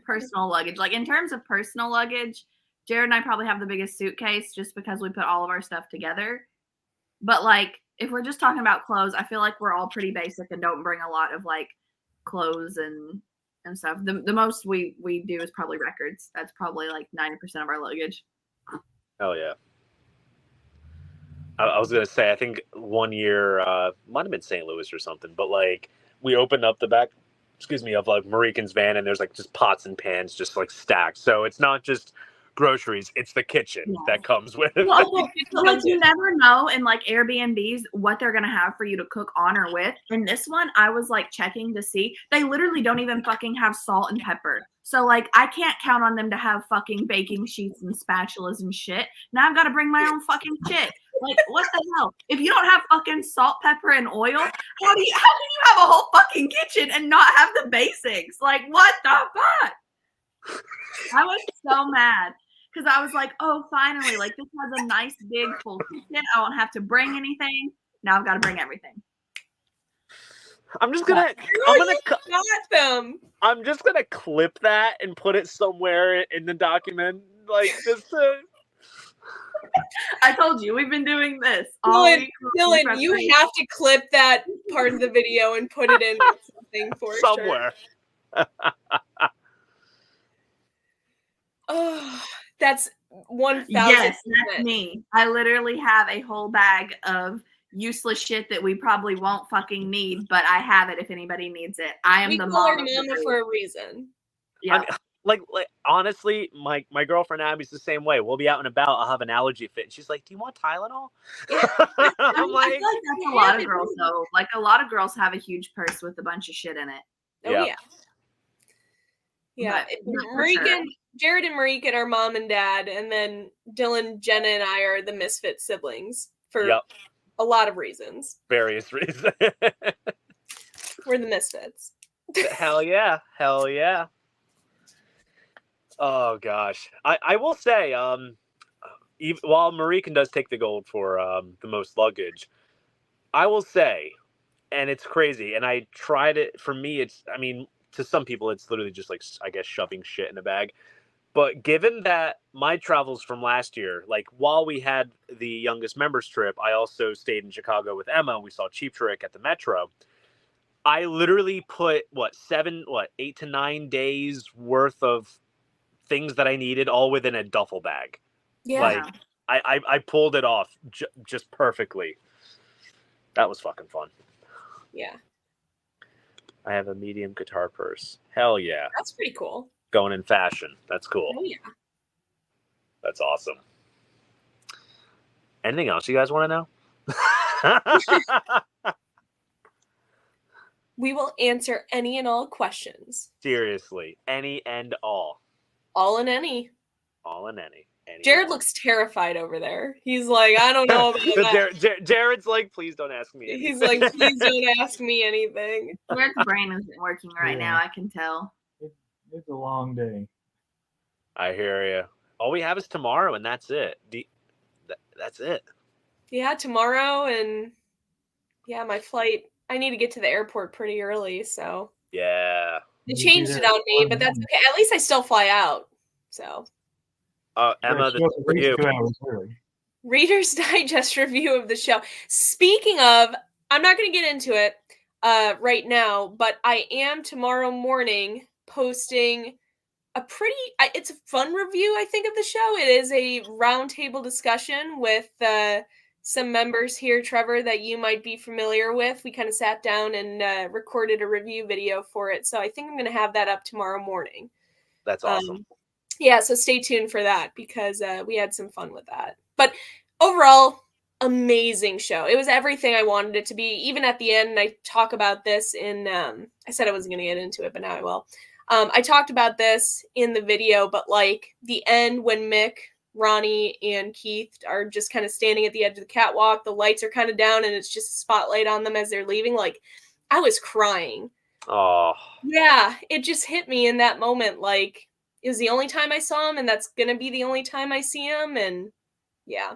personal luggage. Like in terms of personal luggage, Jared and I probably have the biggest suitcase just because we put all of our stuff together. But like if we're just talking about clothes, I feel like we're all pretty basic and don't bring a lot of like clothes and stuff. The most we do is probably records. That's probably like 90% of our luggage. Oh yeah. I was gonna say, I think one year might have been St. Louis or something, but like we opened up the back, of like Mariken's van, and there's like just pots and pans just like stacked. So it's not just groceries; it's the kitchen that comes with it. Well, but like you never know in like Airbnbs what they're gonna have for you to cook on or with. In this one, I was like checking to see they literally don't even fucking have salt and pepper. So like I can't count on them to have fucking baking sheets and spatulas and shit. Now I've got to bring my own fucking shit. Like what the hell? If you don't have fucking salt, pepper, and oil, how can you have a whole fucking kitchen and not have the basics? Like what the fuck? I was so mad because I was like, oh, finally, like this has a nice big full kitchen. I won't have to bring anything. Now I've got to bring everything. I'm just gonna clip that and put it somewhere in the document, like just to... I told you we've been doing this all week. Dylan, you have to clip that part of the video and put it in something for somewhere. Sure. Oh, that's 1,000%. Yes, that's me. I literally have a whole bag of useless shit that we probably won't fucking need, but I have it if anybody needs it. I am the mom. We call her mama for a reason. Yeah. I mean, like honestly, my girlfriend Abby's the same way. We'll be out and about. I'll have an allergy fit. And she's like, "Do you want Tylenol?" I'm like, that's a lot of girls though. Like a lot of girls have a huge purse with a bunch of shit in it. Oh yeah. Mariken, Jared and Mariken are mom and dad, and then Dylan, Jenna, and I are the misfit siblings for a lot of reasons. Various reasons. We're the misfits. Hell yeah. Oh gosh, I will say, while Mariken does take the gold for the most luggage, I will say, and it's crazy, and I tried it. For me, to some people, it's literally just like, I guess, shoving shit in a bag. But given that my travels from last year, like while we had the youngest members trip, I also stayed in Chicago with Emma. We saw Cheap Trick at the Metro. I literally put 8 to 9 days worth of things that I needed all within a duffel bag. Yeah. Like I pulled it off just perfectly. That was fucking fun. Yeah. I have a medium guitar purse. Hell yeah. That's pretty cool. Going in fashion. That's cool. Oh yeah. That's awesome. Anything else you guys want to know? We will answer any and all questions. Seriously. Any and all. All and any. All and any. Jared looks terrified over there. He's like, I don't know about that. Jared's like, please don't ask me anything. He's like, please don't ask me anything. Jared's brain isn't working right now, I can tell. It's a long day. I hear you. All we have is tomorrow, and that's it. That's it. Yeah, tomorrow, and my flight. I need to get to the airport pretty early, so. Yeah. They changed it on me, but that's okay. At least I still fly out. So. Emma, this is for you. 2 hours early. Reader's Digest review of the show. Speaking of, I'm not going to get into it right now, but I am tomorrow morning posting it's a fun review, I think, of the show. It is a roundtable discussion with some members here, Trevor, that you might be familiar with. We kind of sat down and recorded a review video for it. So I think I'm going to have that up tomorrow morning. That's awesome. So stay tuned for that because we had some fun with that. But overall, amazing show. It was everything I wanted it to be. Even at the end, I talk about this in, I said I wasn't going to get into it, but now I will. I talked about this in the video, but like the end when Mick, Ronnie, and Keith are just kind of standing at the edge of the catwalk, the lights are kind of down and it's just a spotlight on them as they're leaving. Like I was crying. Oh. Yeah, it just hit me in that moment. Like it was the only time I saw him and that's going to be the only time I see him. And yeah,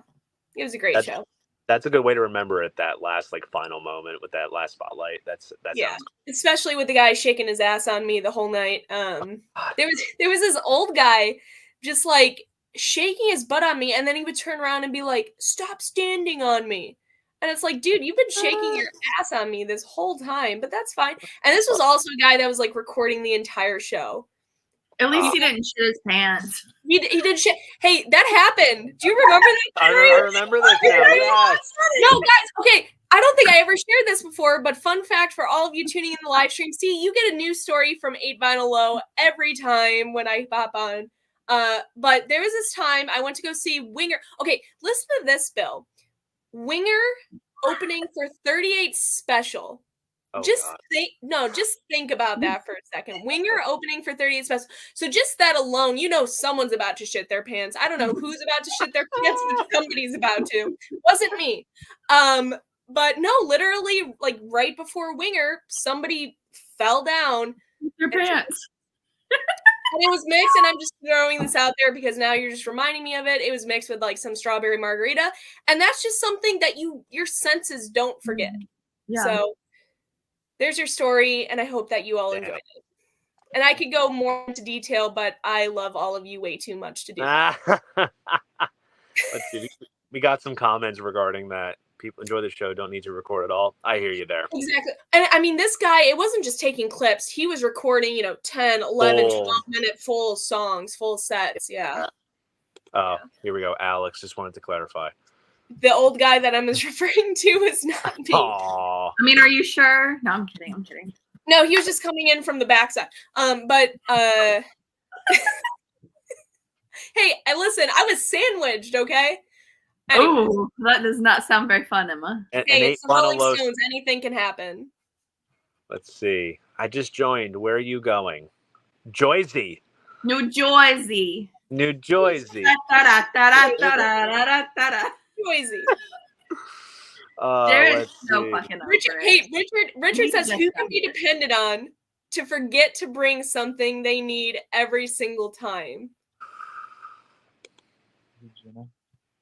it was a great show. That's a good way to remember it. That last final moment with that last spotlight. That Yeah, sounds especially with the guy shaking his ass on me the whole night. God. There was this old guy just like shaking his butt on me, and then he would turn around and be like, "Stop standing on me." And it's like, dude, you've been shaking your ass on me this whole time, but that's fine. And this was also a guy that was like recording the entire show. At least he didn't shit his pants. He did shit. Hey, that happened. Do you remember that? I remember this now. Yes. No, guys. Okay, I don't think I ever shared this before, but fun fact for all of you tuning in the live stream: see, you get a new story from 8 Vinyl Low every time when I pop on. But there was this time I went to go see Winger. Okay, listen to this, Bill. Winger opening for 38 Special. Oh, Just God. just think about that for a second. Winger opening for 38 Special. So just that alone, you know someone's about to shit their pants. I don't know who's about to shit their pants, but somebody's about to. Wasn't me. But no, literally, like right before Winger, somebody fell down. Your pants. And it was mixed, and I'm just throwing this out there because now you're just reminding me of it. It was mixed with like some strawberry margarita, and that's just something that your senses don't forget. Yeah. So there's your story, and I hope that you all enjoyed it. And I could go more into detail, but I love all of you way too much to do. Let's see. We got some comments regarding that. People enjoy the show, don't need to record at all. I hear you there. Exactly. And I mean, this guy, it wasn't just taking clips. He was recording, 10, 11, 12-minute full songs, full sets. Yeah. Oh, here we go. Alex just wanted to clarify. The old guy that I'm referring to is not me. Aww. I mean, are you sure? No, I'm kidding. No, he was just coming in from the backside. But hey, listen, I was sandwiched, okay? Anyway. Oh, that does not sound very fun, Emma. Hey, it's the Rolling Stones. Anything can happen. Let's see. I just joined. Where are you going? Jersey. New Jersey. New Jersey. Jersey. There is no fucking Richard says, who can be depended on to forget to bring something they need every single time?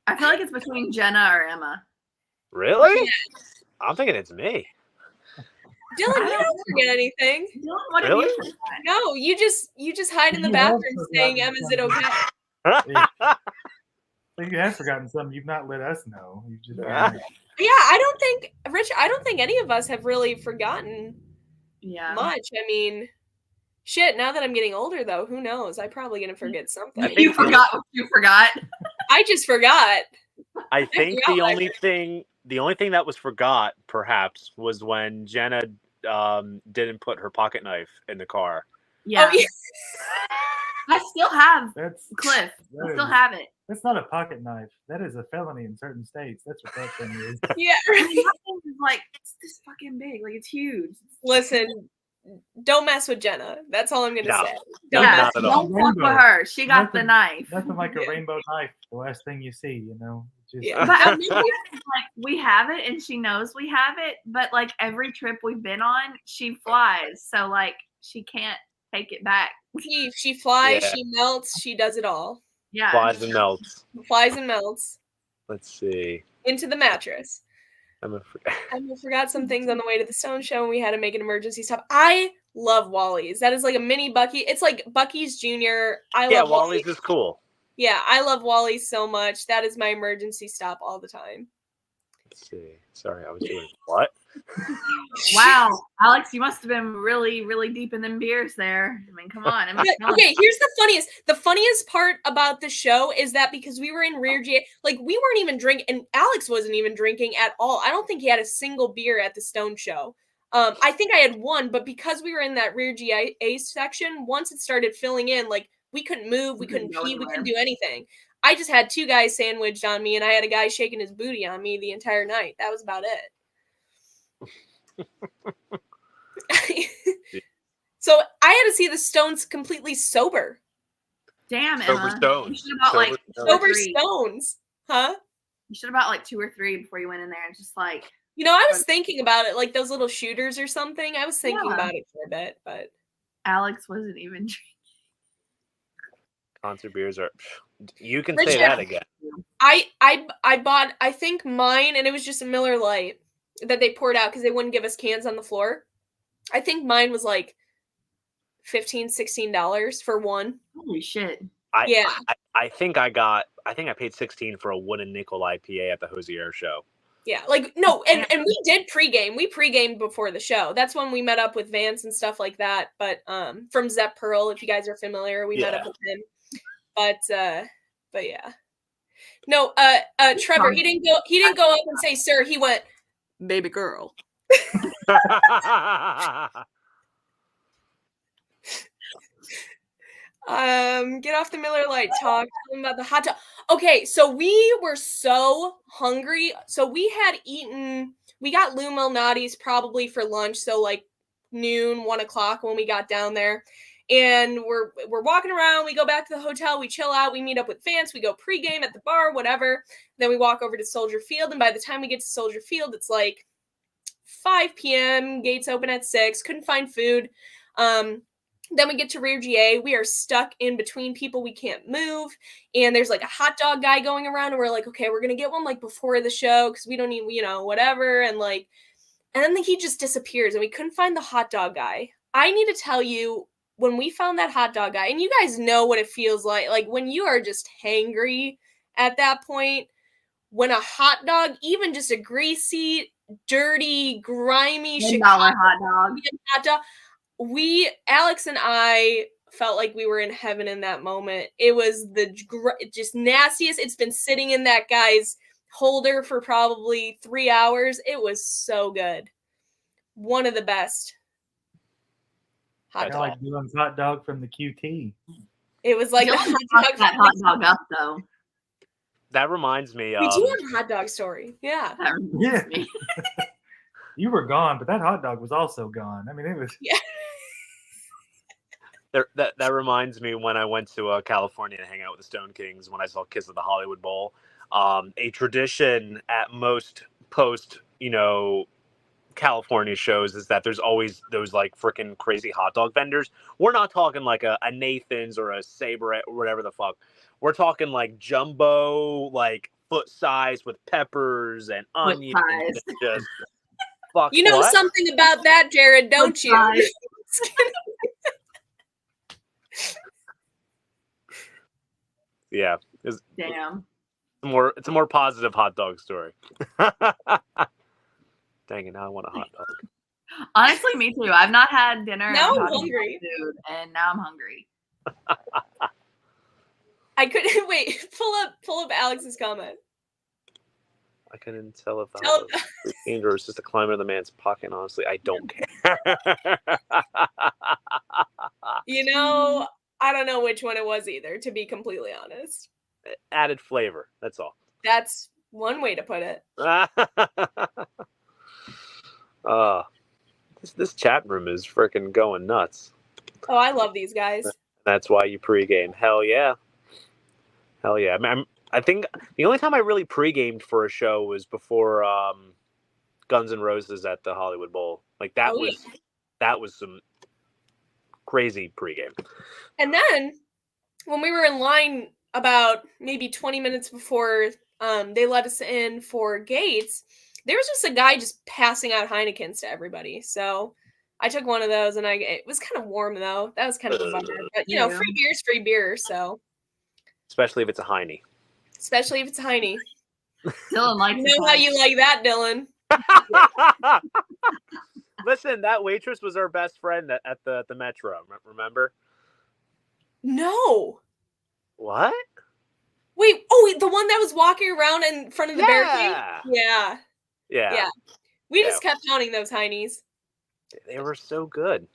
I feel like it's between Jenna or Emma. Really? Yes. I'm thinking it's me. Dylan, you don't forget anything. Dylan, what really? have you forgotten? No, you just hide in the bathroom saying, "Em, is it okay?" So you have forgotten something. You've not let us know. You just Yeah, I don't think any of us have really forgotten much. I mean, shit, now that I'm getting older, though, who knows? I'm probably going to forget something. You forgot what you forgot. I just forgot. I think the only thing that was forgot, perhaps, was when Jenna didn't put her pocket knife in the car. Yeah. Oh, yeah. I still have Cliff. I still have it. That's not a pocket knife. That is a felony in certain states. That's what that thing is. Yeah, right. It's like, it's this fucking big. Like, it's huge. Listen, don't mess with Jenna. That's all I'm going to say. Don't fuck with her. She got the knife. Nothing like a rainbow knife. The last thing you see, Just, yeah. But at least, like, we have it, and she knows we have it. But like every trip we've been on, she flies, so like she can't take it back. She flies. Yeah. She melts. She does it all. Yeah. Flies and melts. Flies and melts. Let's see. Into the mattress. I forgot some things on the way to the Stone Show, and we had to make an emergency stop. I love Wally's. That is like a mini Bucky. It's like Bucky's Jr. I love Wally's is cool. Yeah, I love Wally's so much. That is my emergency stop all the time. Let's see. Sorry, I was doing what? Wow, Alex, you must have been really, really deep in them beers there. I mean, come on. Okay, here's the funniest. The funniest part about the show is that because we were in rear GA, like we weren't even drinking, and Alex wasn't even drinking at all. I don't think he had a single beer at the Stone Show. I think I had one, but because we were in that rear GA section, once it started filling in, like we couldn't move, we couldn't pee, we couldn't do anything. I just had two guys sandwiched on me, and I had a guy shaking his booty on me the entire night. That was about it. So I had to see the Stones completely sober. Damn, Emma. Stones. You should have bought like sober Stones, huh? You should have bought like 2 or 3 before you went in there, and just like. I was thinking about it, like those little shooters or something. I was thinking about it for a bit, but Alex wasn't even drinking. Concert beers are You can Richard, say that again. I bought, I think mine, and it was just a Miller Lite that they poured out because they wouldn't give us cans on the floor. I think mine was like $15, $16 for one. Holy shit. I think I paid $16 for a wooden nickel IPA at the Hosier show. Yeah, like no, and we did pregame. We pregamed before the show. That's when we met up with Vance and stuff like that. But from Zep Pearl, if you guys are familiar, we met up with him. But yeah. No, Trevor, he didn't go up and say, "Sir," he went, "Baby girl." Get off the Miller Lite talk. Tell them about the hot dog. Okay, so we were so hungry. So we got Lou Malnati's probably for lunch. So like noon, 1 o'clock when we got down there. And we're walking around. We go back to the hotel. We chill out. We meet up with Vance. We go pregame at the bar, whatever. Then we walk over to Soldier Field. And by the time we get to Soldier Field, it's like 5 p.m. Gates open at 6. Couldn't find food. Then we get to Rear GA. We are stuck in between people. We can't move. And there's like a hot dog guy going around. And we're like, okay, we're going to get one like before the show because we don't need, whatever. And then he just disappears and we couldn't find the hot dog guy. I need to tell you, when we found that hot dog guy, and you guys know what it feels like when you are just hangry at that point, when a hot dog, even just a greasy, dirty, grimy Chicago hot dog, Alex and I felt like we were in heaven in that moment. It was the just nastiest. It's been sitting in that guy's holder for probably 3 hours. It was so good. One of the best. Hot dog. Like Dylan's hot dog from the QT. It was like that hot dog up though. That reminds me. We do have a hot dog story. Yeah. Yeah. You were gone, but that hot dog was also gone. I mean, it was. Yeah. That reminds me when I went to California to hang out with the Stone Kings when I saw Kiss of the Hollywood Bowl. A tradition at most post, California shows is that there's always those like freaking crazy hot dog vendors. We're not talking like a Nathan's or a Sabre or whatever the fuck. We're talking like jumbo, like foot size with peppers and onions. And just fuck. You know something about that, Jared, don't you? Yeah. Damn. It's a more positive hot dog story. Dang it, now I want a hot dog. Honestly, me too. I've not had dinner. Now I'm hungry. Food, and now I'm hungry. I couldn't wait. Pull up Alex's comment. I couldn't tell if that was dangerous just to climb into the man's pocket. Honestly, I don't care. I don't know which one it was either, to be completely honest. Added flavor. That's all. That's one way to put it. This chat room is freaking going nuts. Oh, I love these guys. That's why you pregame. Hell yeah. I think the only time I really pregamed for a show was before Guns N' Roses at the Hollywood Bowl. Like that was some crazy pregame. And then when we were in line about maybe 20 minutes before they let us in for gates, there was just a guy just passing out Heinekens to everybody. So I took one of those, and it was kind of warm though. That was kind of a bummer. But free beer's free beer. So especially if it's a Heine. Dylan likes. You know how you like that, Dylan. Listen, that waitress was our best friend at the Metro. Remember? No. What? Wait, the one that was walking around in front of the barricade? Yeah. We just kept counting those Heinies. They were so good.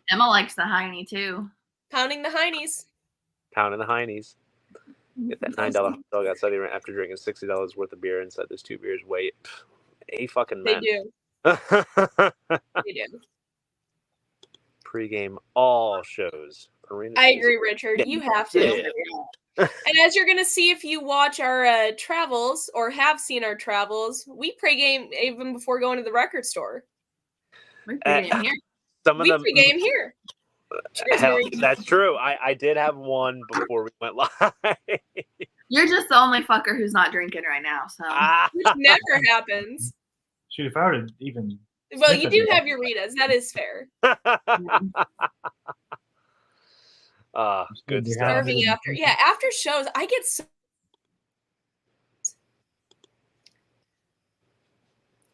Emma likes the Heine too. Pounding the Heinies. Get that $9 hot dog outside after drinking $60 worth of beer inside those 2 beers. Wait, a fucking man. They do. They do. Pregame all shows. I agree, Richard. You have to. And as you're going to see if you watch our travels or have seen our travels, we pregame even before going to the record store. We pregame here. We pregame here. Hell, that's true. I did have one before we went live. You're just the only fucker who's not drinking right now. So Which never happens. Shoot, if I were to even. Well, you do have your Ritas. That is fair. Good stuff. Starving after. Yeah, after shows, I get so.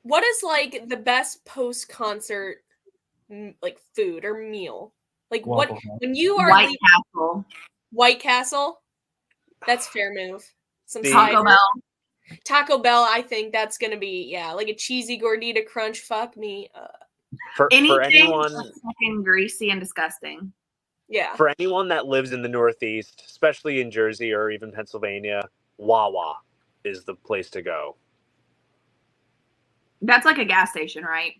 What is like the best post-concert like food or meal? Like Waffle what House. when you are White Castle, White Castle? That's fair move. Some Taco cider. Bell. Taco Bell, I think that's gonna be like a cheesy gordita crunch. Fuck me. For Anything anyone, that's fucking greasy and disgusting. Yeah. for anyone that lives in the Northeast, especially in Jersey or even Pennsylvania, Wawa is the place to go. That's like a gas station, right?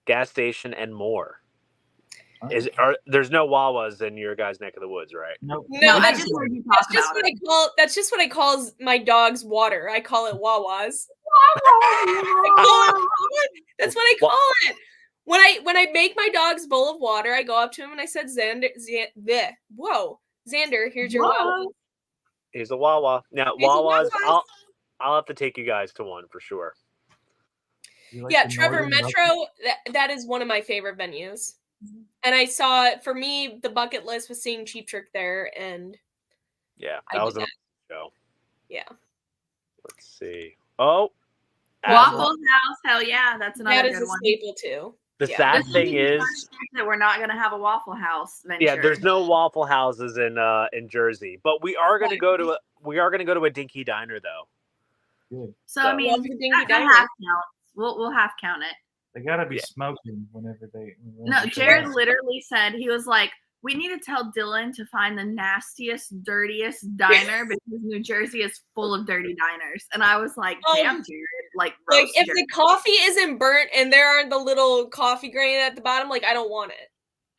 Gas station and more. Oh. There's no Wawas in your guys' neck of the woods, right? Nope. No, I that's just just, heard you talk that's just about what it. I call. That's just what I call my dog's water. I call it Wawas. I call it, that's what I call it. When I make my dog's bowl of water, I go up to him and I said, Xander, here's your Wawa. He's a Wawa. Now, He's a Wawas, Wawas. I'll have to take you guys to one for sure. You like Yeah, the Trevor Northern Metro, that is one of my favorite venues. And I saw it, for me, the bucket list was seeing Cheap Trick there, and Yeah, I that was did a that. show. Yeah. Let's see. Oh, Waffle House, hell yeah, that's another That is good a one. staple too. the Yeah. sad This thing the is, first time that we're not gonna have a Waffle House venture. yeah, there's no Waffle Houses in Jersey, but we are going to go to a Dinky Diner though. Good. So I mean, Love the Dinky that Diner. half counts. We'll half count it. They gotta be Yeah. smoking whenever they. No, Jared literally said, he was like, we need to tell Dylan to find the nastiest, dirtiest diner because New Jersey is full of dirty diners. And I was like, damn, Jared, like If Jared. the coffee isn't burnt and there aren't the little coffee grain at the bottom, like I don't want it.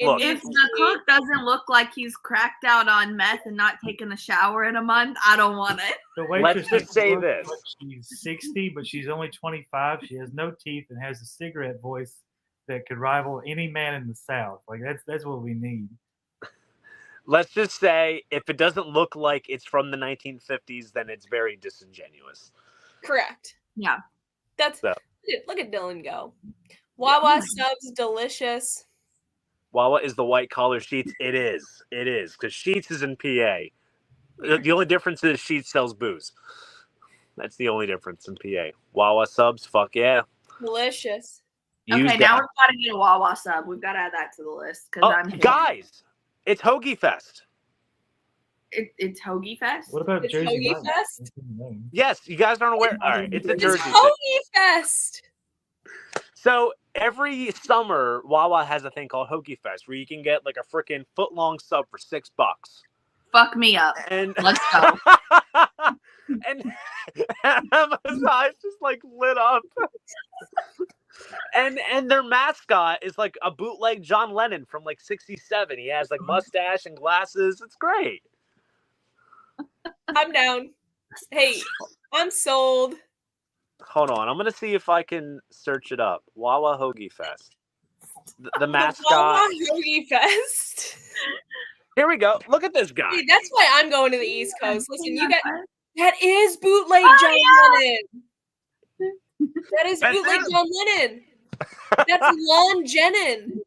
Look, If the cook doesn't look like he's cracked out on meth and not taken a shower in a month, I don't want it. The waitress Let's just makes it say look this. like she's 60, but she's only 25. She has no teeth and has a cigarette voice that could rival any man in the South. Like that's what we need. let's just say if it doesn't look like it's from the 1950s, then it's very disingenuous. Correct. Yeah. That's So. look at Dylan go. Wawa subs delicious. Wawa is the white collar Sheets. It is because Sheets is in PA. The only difference is Sheets sells booze. That's the only difference in PA. Wawa subs, fuck yeah. Delicious. Use Okay, now that. we've got to get a Wawa sub. We've got to add that to the list because I'm guys, it's Hoagie Fest. It's Hoagie Fest. What about It's Jersey Hoagie Mike's? Fest? That's in the name. Yes, you guys aren't aware. All right, it's a It's Jersey thing. Hoagie Fest. So every summer, Wawa has a thing called Hoagie Fest where you can get like a freaking foot-long sub for $6. Fuck me up. And Let's go. and Emma's eyes just like lit up. And their mascot is like a bootleg John Lennon from like '67. He has like mustache and glasses. It's great. I'm down. Hey, I'm sold. Hold on, I'm gonna see if I can search it up. Wawa Hoagie Fest. The mascot. Wawa Hoagie Fest. Here we go. Look at this guy. Dude, that's why I'm going to the East Coast. Listen, you got that is bootleg Oh, John yeah. Lennon. That is That's bootleg it. John Lennon. That's Lon Jennin.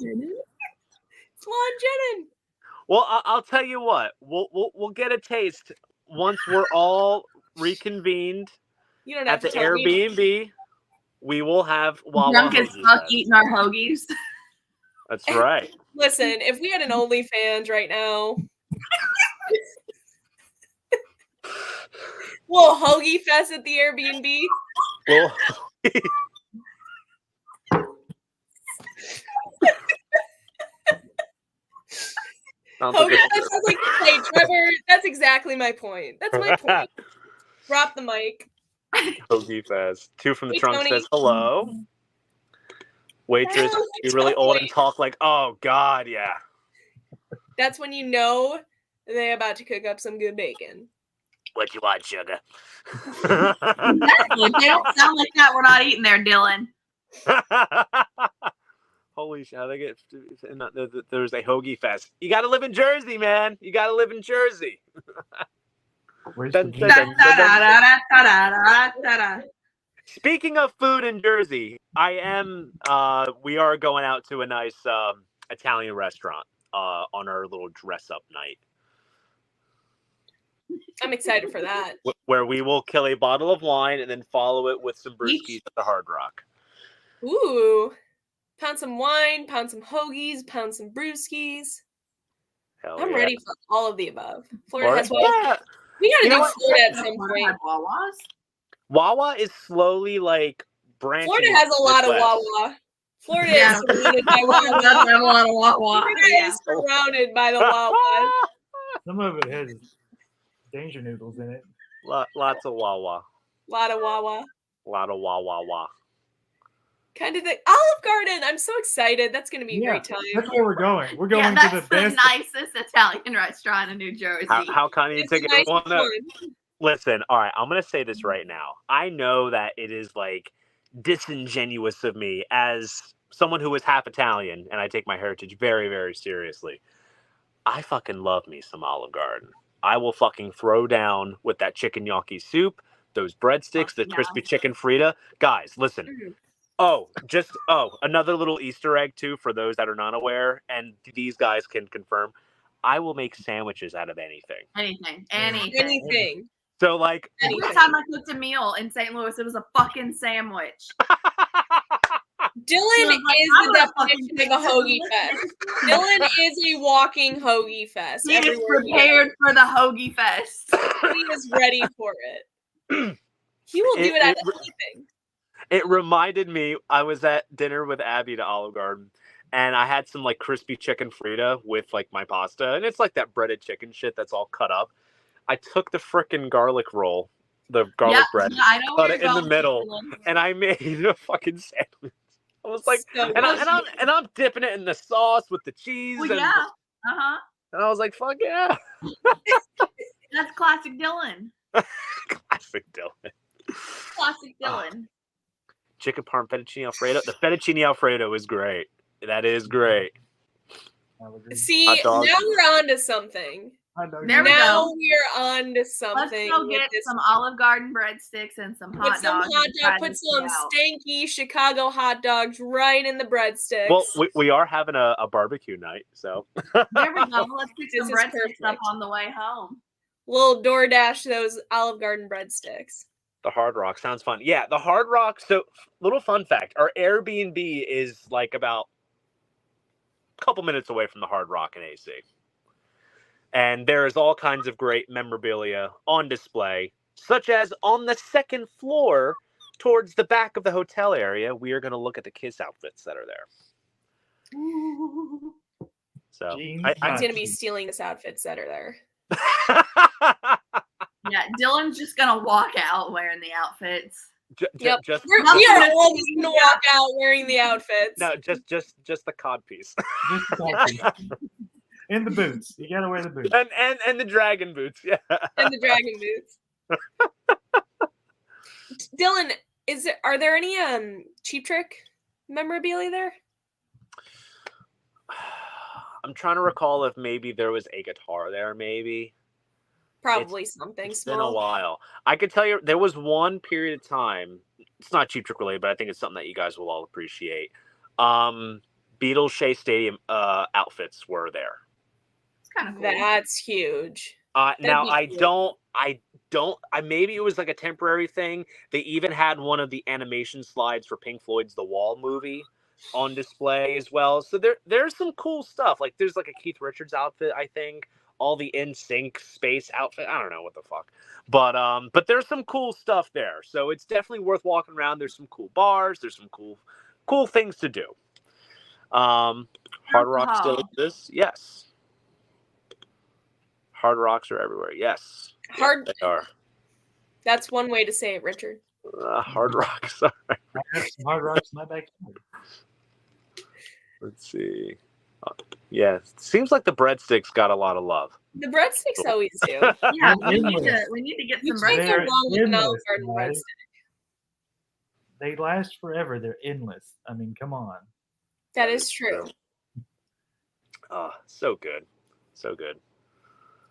It's Lon Jennin. Well, I'll tell you what. We'll get a taste once we're all reconvened You don't at have the to tell me. Airbnb. We will have Wawa Drunk as Hoagie fuck Fest. eating our hoagies. That's right. Listen, if we had an OnlyFans right now, little hoagie fest at the Airbnb. Well, sounds like Hoagie fest sounds like, hey, Trevor, that's exactly my point. That's my point. Drop the mic. Hoagie Fest. Two from the Hey, trunk Tony. says hello. Waitress, Hello, be really old and Tony. talk like, oh God, yeah. That's when you know they're about to cook up some good bacon. What you want, sugar? Exactly. If they don't sound like that, we're not eating there, Dylan. Holy shit! They get there's a hoagie fest. You got to live in Jersey, man. You got to live in Jersey. Where's Dun, the dun, beef? dun, dun, dun. Da-da-da-da-da-da-da-da. Speaking of food in Jersey, we are going out to a nice Italian restaurant on our little dress up night, I'm excited for that. where we will kill a bottle of wine and then follow it with some brewskis at the Hard Rock. Ooh. Pound some wine, pound some hoagies, pound some brewskis. Hell I'm yeah. ready for all of the above. Florida has Yeah. We gotta You know do what? Florida at some point. Wawas? Wawa is slowly like branching. Florida has a lot of Midwest. Wawa. Florida Yeah. is surrounded by Florida does Wawa. have a lot of Wawa. Florida Yeah. is surrounded by the Wawa. Some of it has danger noodles in it. Lots of Wawa. Lot of Wawa. Lot of Wawa. Kind of the Olive Garden. I'm so excited. That's gonna be a great time. That's where we're going. We're Yeah, going that's to the the best. nicest Italian restaurant in New Jersey. How can you It's take a nice everyone up? one. Listen, all right, I'm going to say this right now. I know that it is like disingenuous of me as someone who is half Italian, and I take my heritage very, very seriously. I fucking love me some Olive Garden. I will fucking throw down with that chicken gnocchi soup, those breadsticks, the crispy chicken Frita. Guys, listen. Another little Easter egg too for those that are not aware, and these guys can confirm. I will make sandwiches out of anything. Anything. So like Every time I cooked a meal in St. Louis, it was a fucking sandwich. Dylan Like, is the definition of a hoagie fest. Dylan is a walking hoagie fest. He is Everywhere he prepared for the hoagie fest. goes. He is ready for it. He will do it out of anything. It reminded me, I was at dinner with Abby to Olive Garden, and I had some like crispy chicken Frita with like my pasta, and it's like that breaded chicken shit that's all cut up. I took the frickin' garlic roll, the garlic bread, I know cut where it you're in the going, middle, Dylan. and I made a fucking sandwich. I was like, So I'm dipping it in the sauce with the cheese. Well, and, yeah. Uh-huh. and I was like, fuck yeah. That's classic Dylan. Classic Dylan. Classic Dylan. Chicken parm fettuccine alfredo. The fettuccine alfredo is great. That is great. See, Hot now dog. we're on to something. There we Now go. we're on to Let's something. go with get this. some Olive Garden breadsticks and some hot Put some dogs. hot and try dog, put this some out. stanky Chicago hot dogs right in the breadsticks. Well, we are having a barbecue night, so. There we go. Let's pick This some is breadsticks up perfect. on the way home. Little DoorDash those Olive Garden breadsticks. The Hard Rock sounds fun. Yeah, the Hard Rock. So, little fun fact: our Airbnb is like about a couple minutes away from the Hard Rock in AC, and there is all kinds of great memorabilia on display, such as on the second floor, towards the back of the hotel area. We are going to look at the Kiss outfits that are there. So, I'm gonna be stealing his outfits that are there. Yeah, Dylan's just gonna walk out wearing the outfits. Yep. Just We are all just gonna walk out wearing the outfits. no, just the cod piece. And the boots. You gotta wear the boots. and the dragon boots. Yeah. And the dragon boots. Dylan, are there any Cheap Trick memorabilia there? I'm trying to recall if maybe there was a guitar there, maybe. Probably something It's small. been a while. I could tell you there was one period of time. It's not Cheap Trick related, but I think it's something that you guys will all appreciate. Beatles Shea Stadium outfits were there. It's kind of cool. That's huge. Now be I cool. don't. Maybe it was like a temporary thing. They even had one of the animation slides for Pink Floyd's The Wall movie on display as well. So there's some cool stuff. Like there's like a Keith Richards outfit, I think. All the NSYNC space outfit. I don't know what the fuck. But there's some cool stuff there. So it's definitely worth walking around. There's some cool bars. There's some cool things to do. Hard Rock still exists? Yes. Hard Rocks are everywhere. Yes. They are. That's one way to say it, Richard. Hard Rocks. Sorry. I have some Hard Rocks in my backyard. Let's see. Yeah, seems like the breadsticks got a lot of love. The breadsticks always do. Yeah, we need to get You some can't go breadsticks. wrong with an Olive endless, Garden right? breadstick. They last forever. They're endless. I mean, come on. That is true. Oh, so good. So good.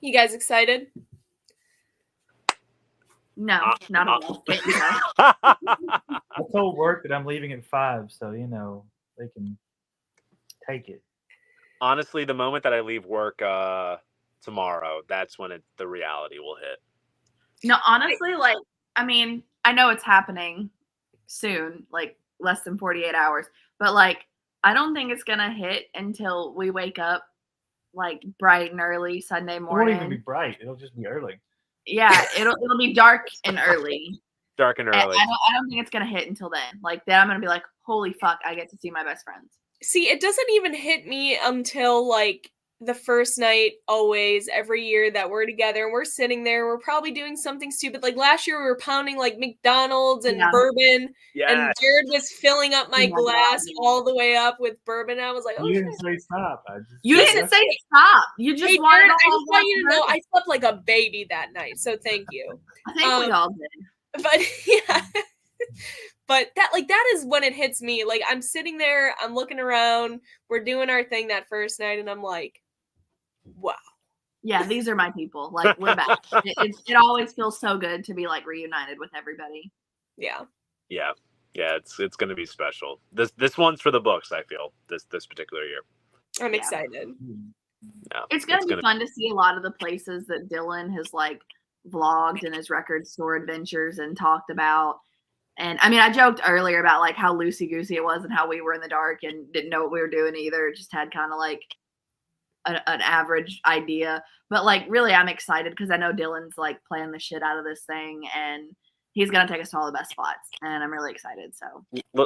You guys excited? No, not at all. Get in touch. I told work that I'm leaving at 5, so they can take it. Honestly, the moment that I leave work tomorrow, that's when the reality will hit. No, honestly, like, I mean, I know it's happening soon, like less than 48 hours, but like, I don't think it's gonna hit until we wake up like bright and early Sunday It won't morning. even be bright. It'll just be early. Yeah, it'll be dark and early. Dark and early. I don't think it's gonna hit until then. Like then I'm gonna be like, holy fuck, I get to see my best friends. See, it doesn't even hit me until like the first night, always, every year that we're together and we're sitting there. We're probably doing something stupid. Like last year, we were pounding like McDonald's and bourbon, and Jared was filling up my glass all the way up with bourbon. I was like, oh, you didn't say stop. You didn't say stop. You just wanted. Jared, I just want you to know I slept like a baby that night. So thank you. I think we all did. But yeah. But that is when it hits me. Like I'm sitting there, I'm looking around, we're doing our thing that first night, and I'm like, wow. Yeah, these are my people. Like we're back. It always feels so good to be like reunited with everybody. Yeah. Yeah. Yeah, it's gonna be special. This one's for the books, I feel, this particular year. I'm excited. Yeah, it's gonna be fun to see a lot of the places that Dylan has like vlogged in his record store adventures and talked about. And I mean, I joked earlier about like how loosey-goosey it was and how we were in the dark and didn't know what we were doing either. Just had kind of like an average idea. But like really I'm excited because I know Dylan's like playing the shit out of this thing and he's going to take us to all the best spots. And I'm really excited. So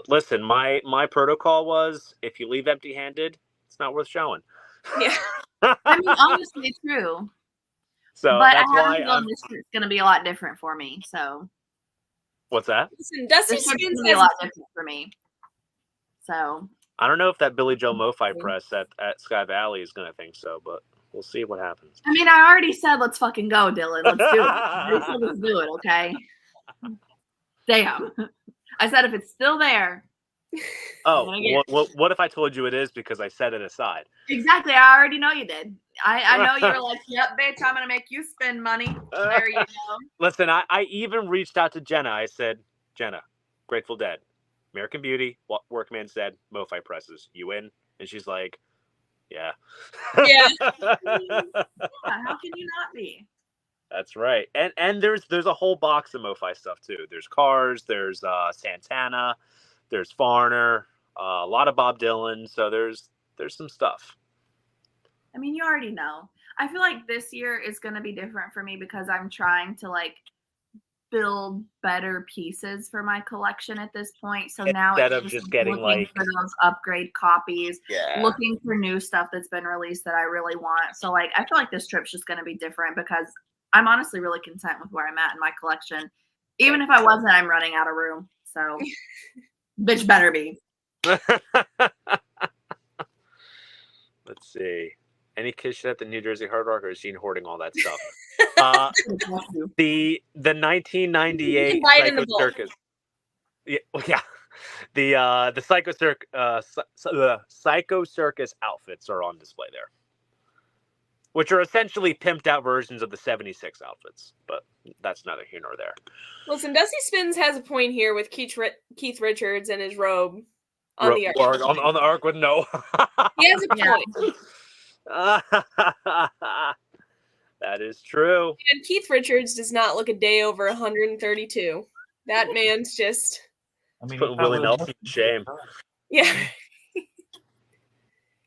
listen, my protocol was if you leave empty-handed, it's not worth showing. Yeah. I mean, honestly, true. So but that's I have this it's going to be a lot different for me. So what's that? Listen, Dusty this Spins is going to be a lot different for me. So I don't know if that Billy Joe MoFi press at Sky Valley is going to think so, but we'll see what happens. I mean, I already said let's fucking go, Dylan. Let's do it. I said let's do it, okay? Damn. I said if it's still there. Oh, what if I told you it is because I set it aside? Exactly. I already know you did. I know you were like, yep, bitch, I'm going to make you spend money. There you go. Listen, I even reached out to Jenna. I said, Jenna, Grateful Dead, American Beauty, Workman said, MoFi presses. You in? And she's like, yeah. Yeah. How can you not be? That's right. And there's a whole box of MoFi stuff too. There's Cars, there's Santana, there's Foreigner, a lot of Bob Dylan. So there's some stuff. I mean, you already know. I feel like this year is going to be different for me because I'm trying to like build better pieces for my collection at this point. So now instead of just getting like for those upgrade copies, looking for new stuff that's been released that I really want. So like, I feel like this trip's just going to be different because I'm honestly really content with where I'm at in my collection. Even if I wasn't, I'm running out of room. So bitch better be. Let's see. Any kids shit at the New Jersey Hard Rock, or is Gene hoarding all that stuff? The 1998 Psycho Circus. Yeah. The Psycho Circus outfits are on display there, which are essentially pimped out versions of the 76 outfits, but that's neither here nor there. Listen, Dusty Spins has a point here with Keith Richards and his robe on the ark. On the ark with no. He has a point. That is true. And Keith Richards does not look a day over 132. That man's just. I mean, put Willie Nelson to shame. Yeah.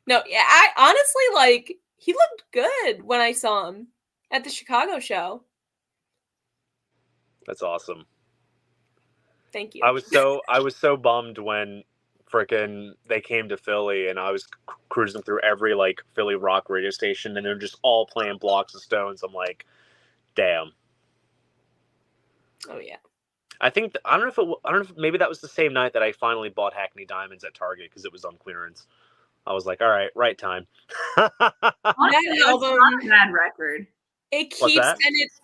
No, yeah. I honestly like. He looked good when I saw him at the Chicago show. That's awesome. Thank you. I was so bummed when frickin' they came to Philly and I was cruising through every like Philly rock radio station and they're just all playing Blocks of Stones. I'm like, damn. Oh yeah. I don't know if maybe that was the same night that I finally bought Hackney Diamonds at Target because it was on clearance. I was like, all right, right time. That album, not a bad record. It keeps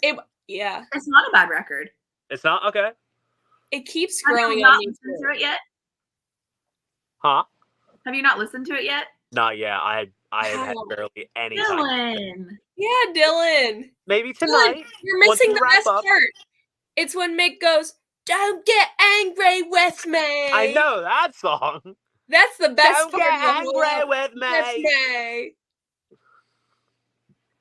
and yeah. It's not a bad record. It's not okay. It keeps growing on me. Have you listened to it yet? Huh? Have you not listened to it yet? Not yet. I have had Wow. barely any time. Dylan. Yeah, Dylan. Maybe Dylan, tonight. you're once missing we the wrap best up. part. It's when Mick goes, "Don't get angry with me." I know that song. That's the best Don't part get of the whole angry album. with With me. me.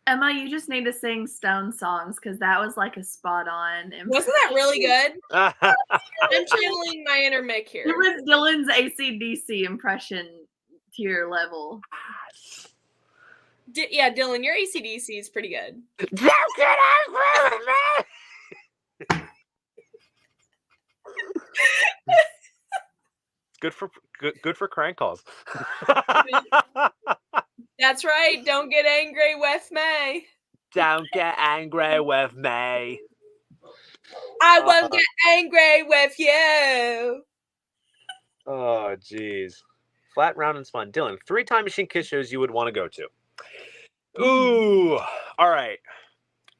Emma, you just need to sing Stone songs because that was like a spot on. Wasn't that really good? Oh, I'm channeling my inner Mick here. It was Dylan's AC/DC impression tier level. Yeah, Dylan, your AC/DC is pretty good. Don't get angry with me. Good for crank calls. That's right. Don't get angry with me. Don't get angry with me. I won't get angry with you. Oh, jeez. Flat, round, and spun. Dylan, 3 Time Machine Kiss shows you would want to go to. Ooh. All right.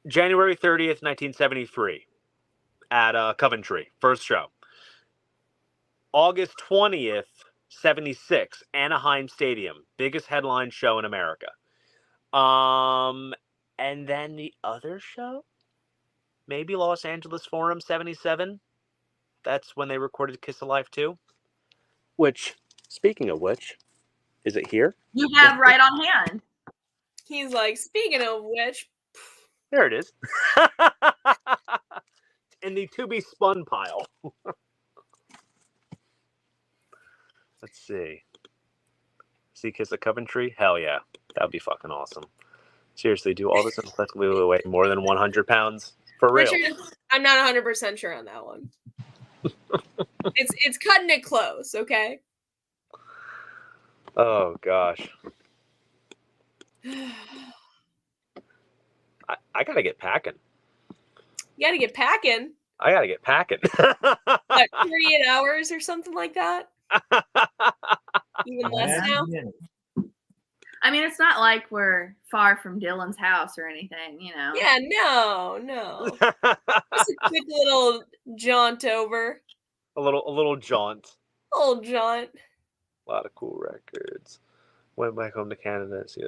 January 30th, 1973 at Coventry. First show. August 20th, 76, Anaheim Stadium. Biggest headline show in America. And then the other show? Maybe Los Angeles Forum 77. That's when they recorded Kiss Alive 2. Which, speaking of which, is it here? You have right on hand. He's like, speaking of which, There it is. In the to be spun pile. Let's see. See Kiss at Coventry? Hell yeah. That'd be fucking awesome. Seriously, do all this and collectively weigh more than 100 pounds? For real. Richard, I'm not 100% sure on that one. It's cutting it close, okay? Oh, gosh. I gotta get packing. You gotta get packing. I gotta get packing. What, 48 hours or something like that? Even less now? I mean, it's not like we're far from Dylan's house or anything, you know. Yeah, no. Just a quick little jaunt over. A little jaunt. Old jaunt. A lot of cool records. Went back home to Canada. See,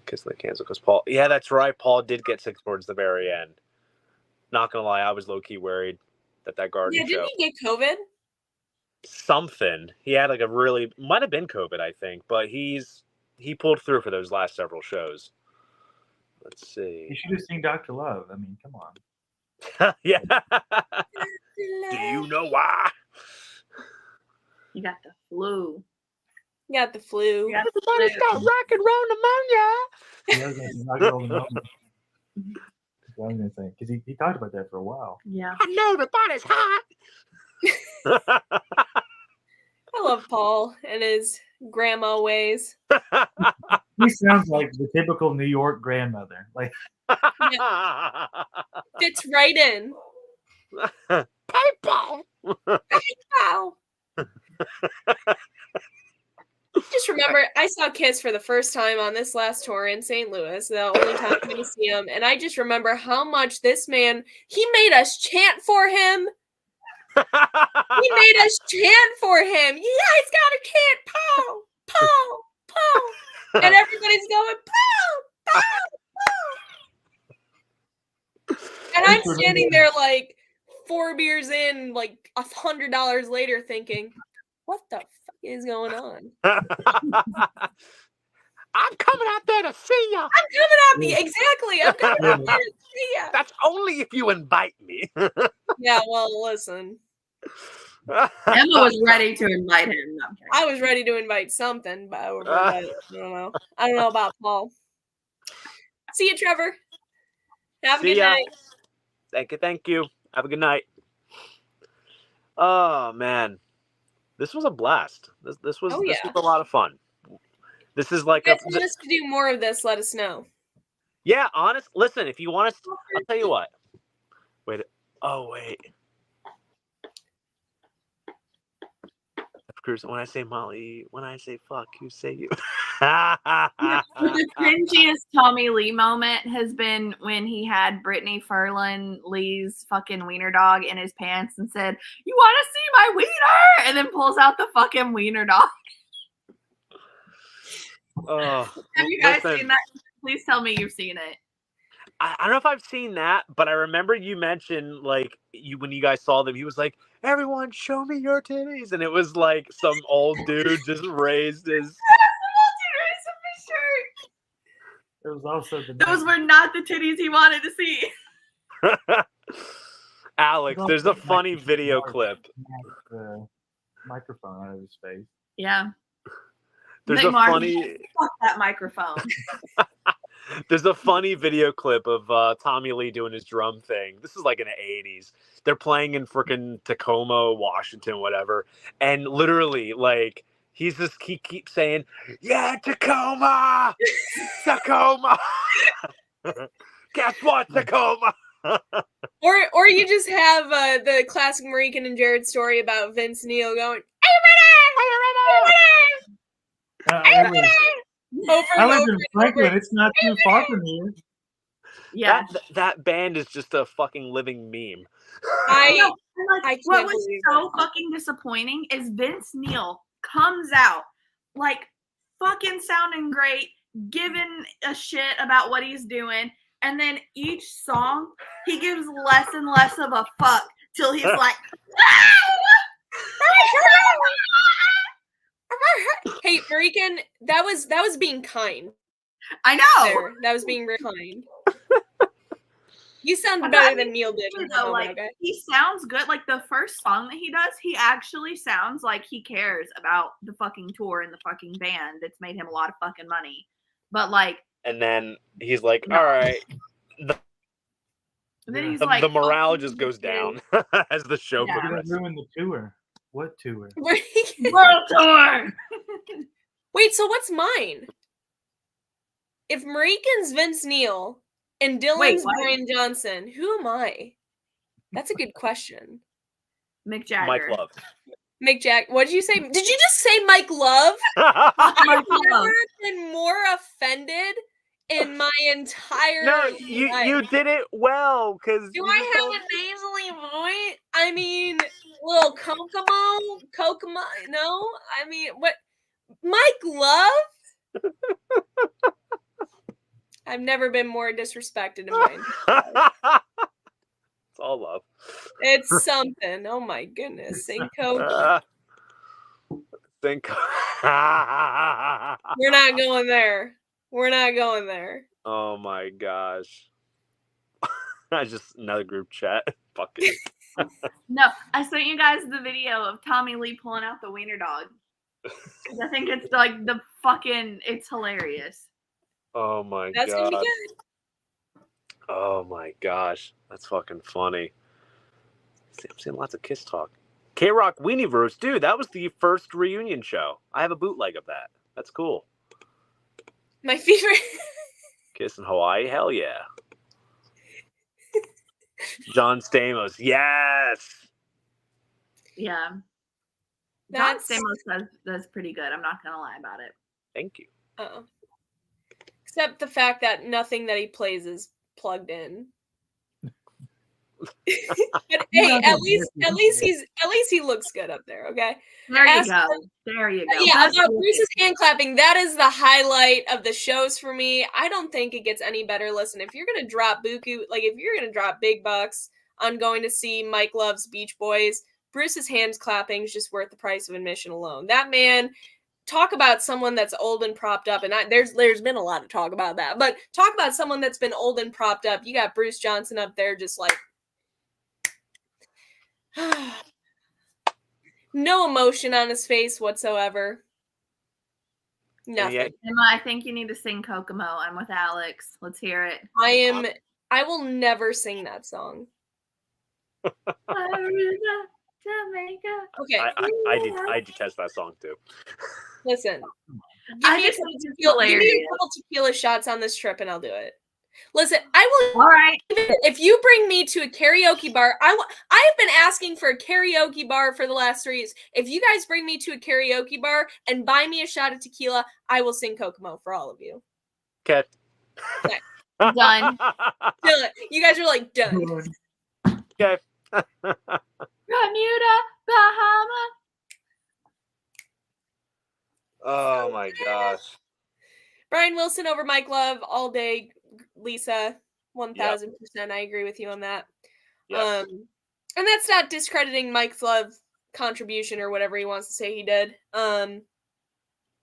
Kiss the Cancel because Paul. Yeah, that's right. Paul did get sick towards the very end. Not gonna lie, I was low key worried that garden Yeah, show. didn't he get COVID? Something. He had like a really might have been COVID, I think, but he pulled through for those last several shows. Let's see. You should have seen Dr. Love. I mean, come on. Yeah. Do you know why? You got the flu. You got the flu. You got the Everybody's got rock and roll pneumonia. Yeah, I was gonna say rock and roll pneumonia. That's what I was gonna say because he talked about that for a while. Yeah. I know the body's hot. I love Paul and his grandma ways. He sounds like the typical New York grandmother. Like Fits right in. PayPal. Wow. Just remember, I saw Kiss for the first time on this last tour in St. Louis, the only time I'm going to see him. And I just remember how much this man, he made us chant for him. He made us chant for him. You guys got to chant Paul, Paul, Paul. And everybody's going, Paul, Paul, Paul. And I'm standing there like 4 beers in, like $100 later thinking, what the fuck is going on? I'm coming out there to see ya. I'm coming at me. Exactly. I'm coming out there to see ya. That's only if you invite me. Yeah, well, listen. Emma was ready to invite him. No, I'm kidding. I was ready to invite something, but I don't know. I don't know about Paul. See you, Trevor. Have a See good ya. night. Thank you. Have a good night. Oh man, this was a blast. This was a lot of fun. This is like If you guys want us to do more of this, let us know. Yeah, honest. Listen, if you want us, I'll tell you what. Wait. Oh wait. When I say Molly, when I say fuck, you say you. The cringiest Tommy Lee moment has been when he had Brittany Ferlin Lee's fucking wiener dog in his pants and said, "You want to see my wiener?" and then pulls out the fucking wiener dog. Oh, Have you guys listen, seen that? Please tell me you've seen it. I don't know if I've seen that, but I remember you mentioned like when you guys saw them, he was like, "Everyone, show me your titties," and it was like some old dude just raised his. There was also the Those were not the titties he wanted to see. Alex, there's a funny video Mark clip. the microphone out of his face. Yeah. There's Nick a Martin, funny. fuck that microphone. There's a funny video clip of Tommy Lee doing his drum thing. This is like in the 80s. They're playing in freaking Tacoma, Washington, whatever. And literally, like, he keeps saying, "Yeah, Tacoma! Tacoma! Guess what, Tacoma?" Or you just have the classic Marican and Jared story about Vince Neil going, over I and live over in and Franklin. over. It's not too far from here. Yeah. That band is just a fucking living meme. I Like, can't what was believe so it. fucking disappointing is Vince Neil comes out like fucking sounding great, giving a shit about what he's doing, and then each song he gives less and less of a fuck till he's like, Hey, Marican, that was being kind. I know. There. That was being real kind. You sound But better I than mean, Neil did. In that though, moment, like okay? he sounds good. Like the first song that he does, he actually sounds like he cares about the fucking tour and the fucking band that's made him a lot of fucking money. But like, And then he's like, No. "All right." and then he's The, like, the morale just goes down as the show Yeah. You're gonna progresses. ruin the tour. What tour? World tour. Wait, so what's mine? If Marican's Vince Neil and Dylan's what? Brian Johnson, who am I? That's a good question. Mick Jagger. Mike Love. Mick Jack, what did you say? Did you just say Mike Love? Mike I've Love. never been more offended in my entire No, life. you did it well because Do I have a nasally voice? I mean, little Kokomo? No, I mean, what? Mike Love? I've never been more disrespected in my life. It's all love. It's something. Oh my goodness. St. Coke. Think. We're not going there. We're not going there. Oh my gosh. I just another group chat. Fuck it. No, I sent you guys the video of Tommy Lee pulling out the wiener dog. I think it's like it's hilarious. Oh my That's god. gonna be good. Oh my gosh. That's fucking funny. See, I'm seeing lots of Kiss talk. K-Rock Weeniverse, dude, that was the first reunion show. I have a bootleg of that. That's cool. My favorite. Kiss in Hawaii, hell yeah. John Stamos, yes. Yeah. John That's. Stamos does pretty good. I'm not gonna lie about it. Thank you. Except the fact that nothing that he plays is plugged in. But hey, at least he looks good up there, okay? There you As go. for- There you go. Yeah, That's about cool. Bruce's hand clapping, that is the highlight of the shows for me. I don't think it gets any better. Listen, if you're gonna drop buku, like if you're gonna drop big bucks on going to see Mike Love's Beach Boys, Bruce's hands clapping is just worth the price of admission alone. That man, talk about someone that's old and propped up, and there's been a lot of talk about that, but talk about someone that's been old and propped up. You got Bruce Johnson up there just like no emotion on his face whatsoever. Nothing. Emma, I think you need to sing Kokomo. I'm with Alex. Let's hear it. I will never sing that song. Jamaica. Okay. I detest that song too. Listen. I Give me just think it's give me hilarious. a couple tequila shots on this trip and I'll do it. Listen, I will. All right. If you bring me to a karaoke bar, I have been asking for a karaoke bar for the last 3 years. If you guys bring me to a karaoke bar and buy me a shot of tequila, I will sing Kokomo for all of you. Okay. Done. Done. You guys are like done. Okay. Bermuda, Bahama. Oh my gosh. Brian Wilson over Mike Love all day. Lisa, 1000%. I agree with you on that. Yes. And that's not discrediting Mike Love's contribution or whatever he wants to say he did.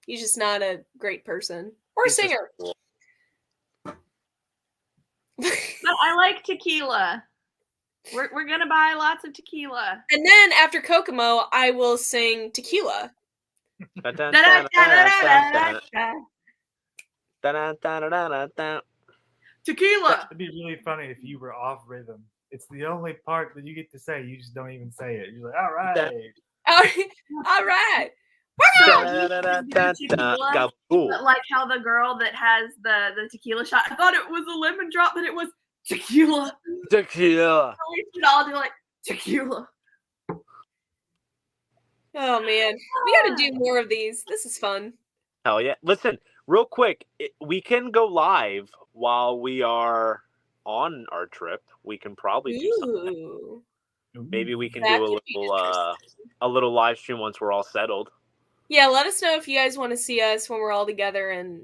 He's just not a great person or He's just singer. cool. But I like tequila. We're gonna buy lots of tequila. And then after Kokomo, I will sing Tequila. Dun, dun, dun, dun, dun, dun, dun. Tequila. It'd be really funny if you were off rhythm. It's the only part that you get to say. You just don't even say it. You're like, all right. All right. Dun, dun, dun, dun, dun. Gabagool. But like how the girl that has the tequila shot, I thought it was a lemon drop, but it was tequila. Tequila. We should all do like tequila. Oh man, we got to do more of these. This is fun. Hell yeah. Listen, real quick, we can go live while we are on our trip. We can probably do something. Ooh. Maybe we can That do could be interesting. a little live stream once we're all settled. Yeah, let us know if you guys want to see us when we're all together and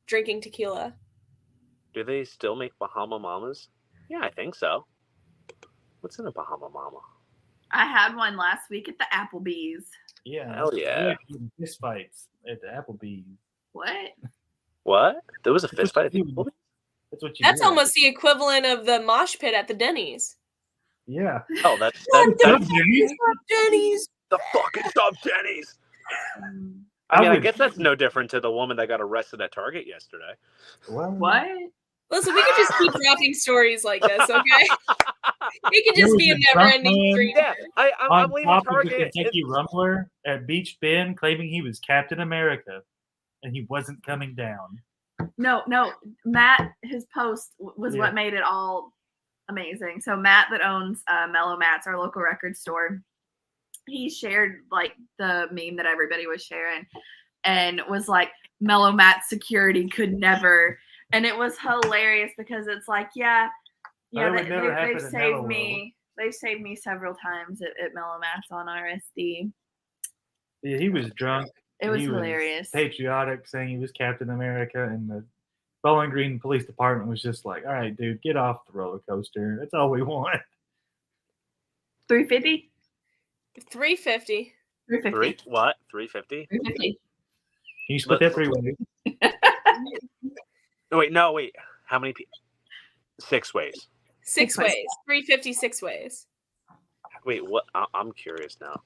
drinking tequila. Do they still make Bahama Mamas? Yeah, I think so. What's in a Bahama Mama? I had one last week at the Applebee's. Yeah. Hell yeah. Fist fights at the Applebee's. What? What? There was a fist fight at the That's Applebee's? what you That's do. almost the equivalent of the mosh pit at the Denny's. Yeah. Oh, that's Denny's. the fucking sub Denny's. I I mean, I would- guess that's no different to the woman that got arrested at Target yesterday. What? Listen, we could just keep dropping stories like this, okay? It could There just was be a a drunk never-ending man- stream. Yeah, I'm On leaving top of the Target. Kentucky Rumbler at Beach Bend, claiming he was Captain America, and he wasn't coming down. No. Matt, his post was Yeah. what made it all amazing. So Matt that owns Mellow Matt's, our local record store, he shared like the meme that everybody was sharing and was like, Mellow Matt security could never. And it was hilarious because it's like, yeah, That would never happen they've at saved Mellow me. They've saved me several times at Mellow Matt's on RSD. Yeah, he was drunk. It was He hilarious. Patriotic, saying he was Captain America, and the Bowling Green Police Department was just like, all right, dude, get off the roller coaster. That's all we want. $350? $350. $350. What? $350? $350. Can you split that three ways? Wait. How many people? 6 ways. Six ways. ways. 350 6 ways. Wait, what? I'm curious now.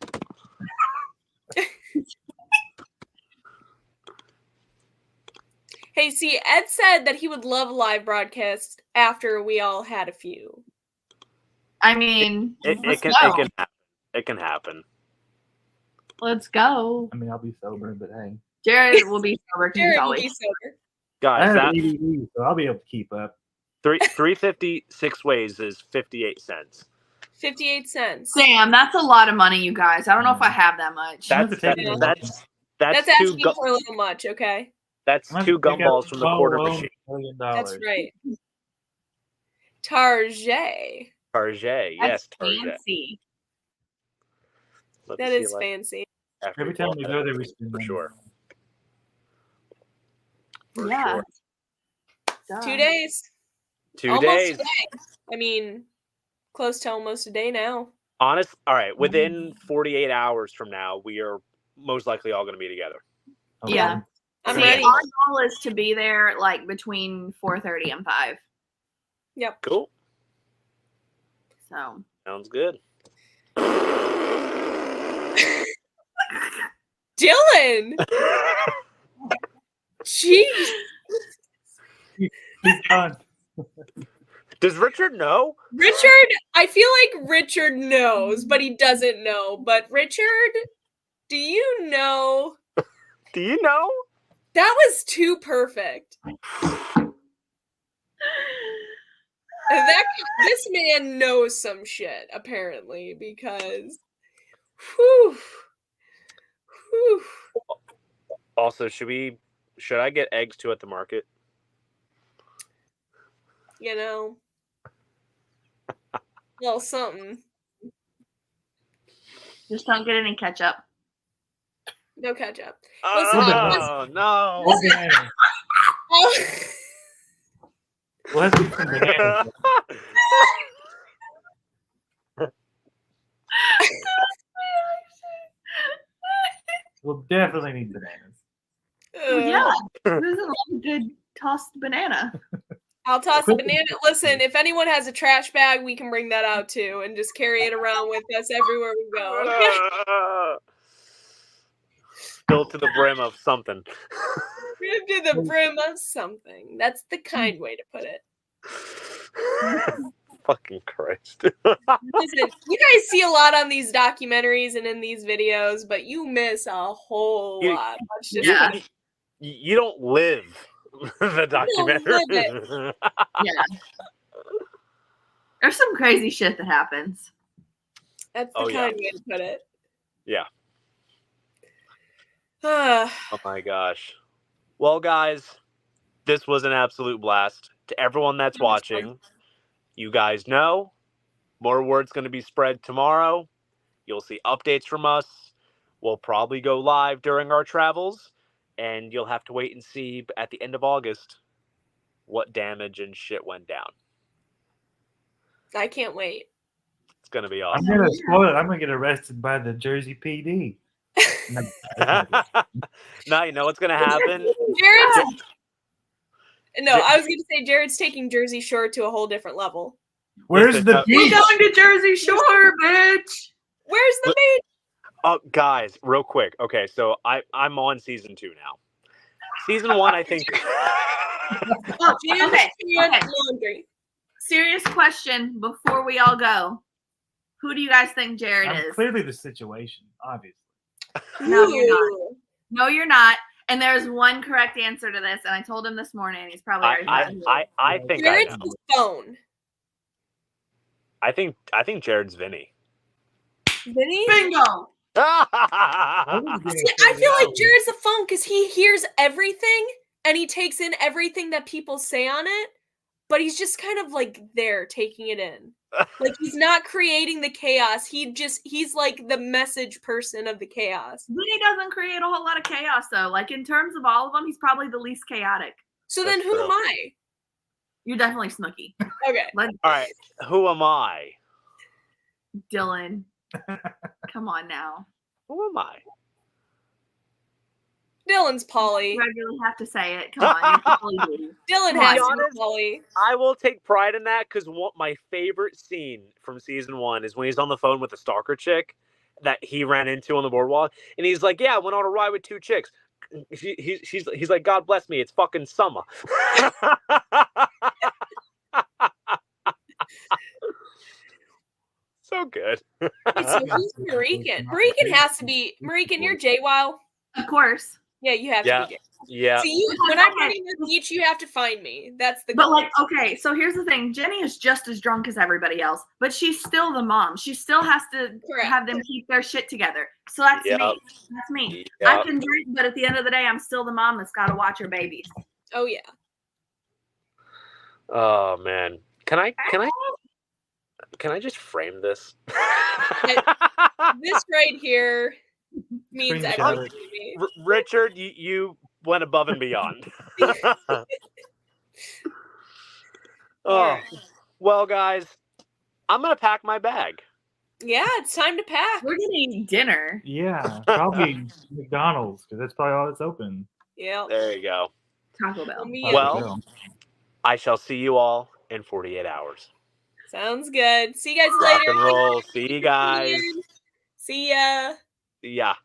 Hey, see, Ed said that he would love a live broadcast after we all had a few. I mean, It let's can go. happen. It can happen. Let's go. I mean, I'll be sober, but hey. Jared will be sober. 'cause he's Jared will always be sober. I Guys, have that ADD, so I'll be able to keep up. 350 6 ways is 58 cents. 58 cents. Damn, that's a lot of money, you guys. I don't know if I have that much. That's That's taking a lot. That's two asking for a little much, okay? that's I'm gonna two pick up gumballs from the quarter $12 machine. million. That's right. Target. Target, yes, That's Target. fancy. Let me That see, is like, fancy. after Every time we pull go that there, we up, spend for money. sure. For Yeah. sure. Duh. 2 days. 2 Almost days. a day. I mean, close to almost a day now. All right. Within 48 hours from now, we are most likely all going to be together. Okay. Yeah. I'm See, ready. our goal is to be there like between 4:30 and 5. Yep. Cool. So Sounds good. Dylan! Jeez. He's gone. Does Richard know? Richard, I feel like Richard knows, but he doesn't know. But Richard, do you know? Do you know? That was too perfect. This man knows some shit, apparently, because whew. Also, should I get eggs too at the market? You know. Well, something. just don't get any ketchup. No ketchup. Oh, no. Or banana. We'll have to get some bananas. We'll definitely need bananas. Yeah, who doesn't love a good tossed banana? I'll toss a banana. Listen, if anyone has a trash bag, we can bring that out too and just carry it around with us everywhere we go. Filled to the brim of something. Filled to the brim of something. That's the kind way to put it. Fucking Christ. Listen, you guys see a lot on these documentaries and in these videos, but you miss a whole lot. You don't live the documentary. Yeah. There's some crazy shit that happens. That's the kind way to put it. Yeah. Oh my gosh. Well, guys, this was an absolute blast. To everyone that's watching, you guys know more word's going to be spread tomorrow. You'll see updates from us. We'll probably go live during our travels, and you'll have to wait and see at the end of August what damage and shit went down. I can't wait. It's going to be awesome. I'm going to spoil it. I'm going to get arrested by the Jersey PD. No, you know what's going to happen? I was going to say Jared's taking Jersey Shore to a whole different level. Where's the beach? We're going to Jersey Shore, bitch. Where's the beach? Oh, guys, real quick. Okay, so I'm on season 2 now. Season 1, I think. Okay. Serious question before we all go. Who do you guys think Jared is? Clearly the situation, obviously. No, you're not. No, you're not. And there's one correct answer to this, and I told him this morning. He's probably already I think Jared's I know. the phone. I think Jared's Vinny. Vinny? Bingo. See, I feel like Jared's the phone because he hears everything and he takes in everything that people say on it, but he's just kind of like there taking it in. Like he's not creating the chaos. He's like the message person of the chaos. Vinny doesn't create a whole lot of chaos though. Like in terms of all of them, he's probably the least chaotic. So then who am I? You're definitely Snooki. Okay. All right. Who am I? Dylan. Come on now. Who am I? Dylan's Polly. You regularly have to say it. Come on. Dylan has to be Polly. I will take pride in that because my favorite scene from season 1 is when he's on the phone with the stalker chick that he ran into on the boardwalk. And he's like, yeah, I went on a ride with 2 chicks. He's like, God bless me. It's fucking summer. So good. Wait, so who's Marican? Marican has to be Marican. You're JWoww. Of course. Yeah, you have to be. Yeah. See, when I'm running the beach, you have to find me. That's the goal. But like, okay, so here's the thing. Jenny is just as drunk as everybody else, but she's still the mom. She still has to have them keep their shit together. So that's me. That's me. Yep. I can drink, but at the end of the day, I'm still the mom that's got to watch her babies. Oh yeah. Oh man. Can I just frame this? This right here means everything to me. Richard, you went above and beyond. Oh, well, guys, I'm gonna pack my bag. Yeah, it's time to pack. We're gonna eat dinner. Yeah, probably McDonald's because that's probably all that's open. Yeah. There you go. Taco Bell. Well, I shall see you all in 48 hours. Sounds good. See you guys Rock later. and roll. See you guys. See ya. Yeah.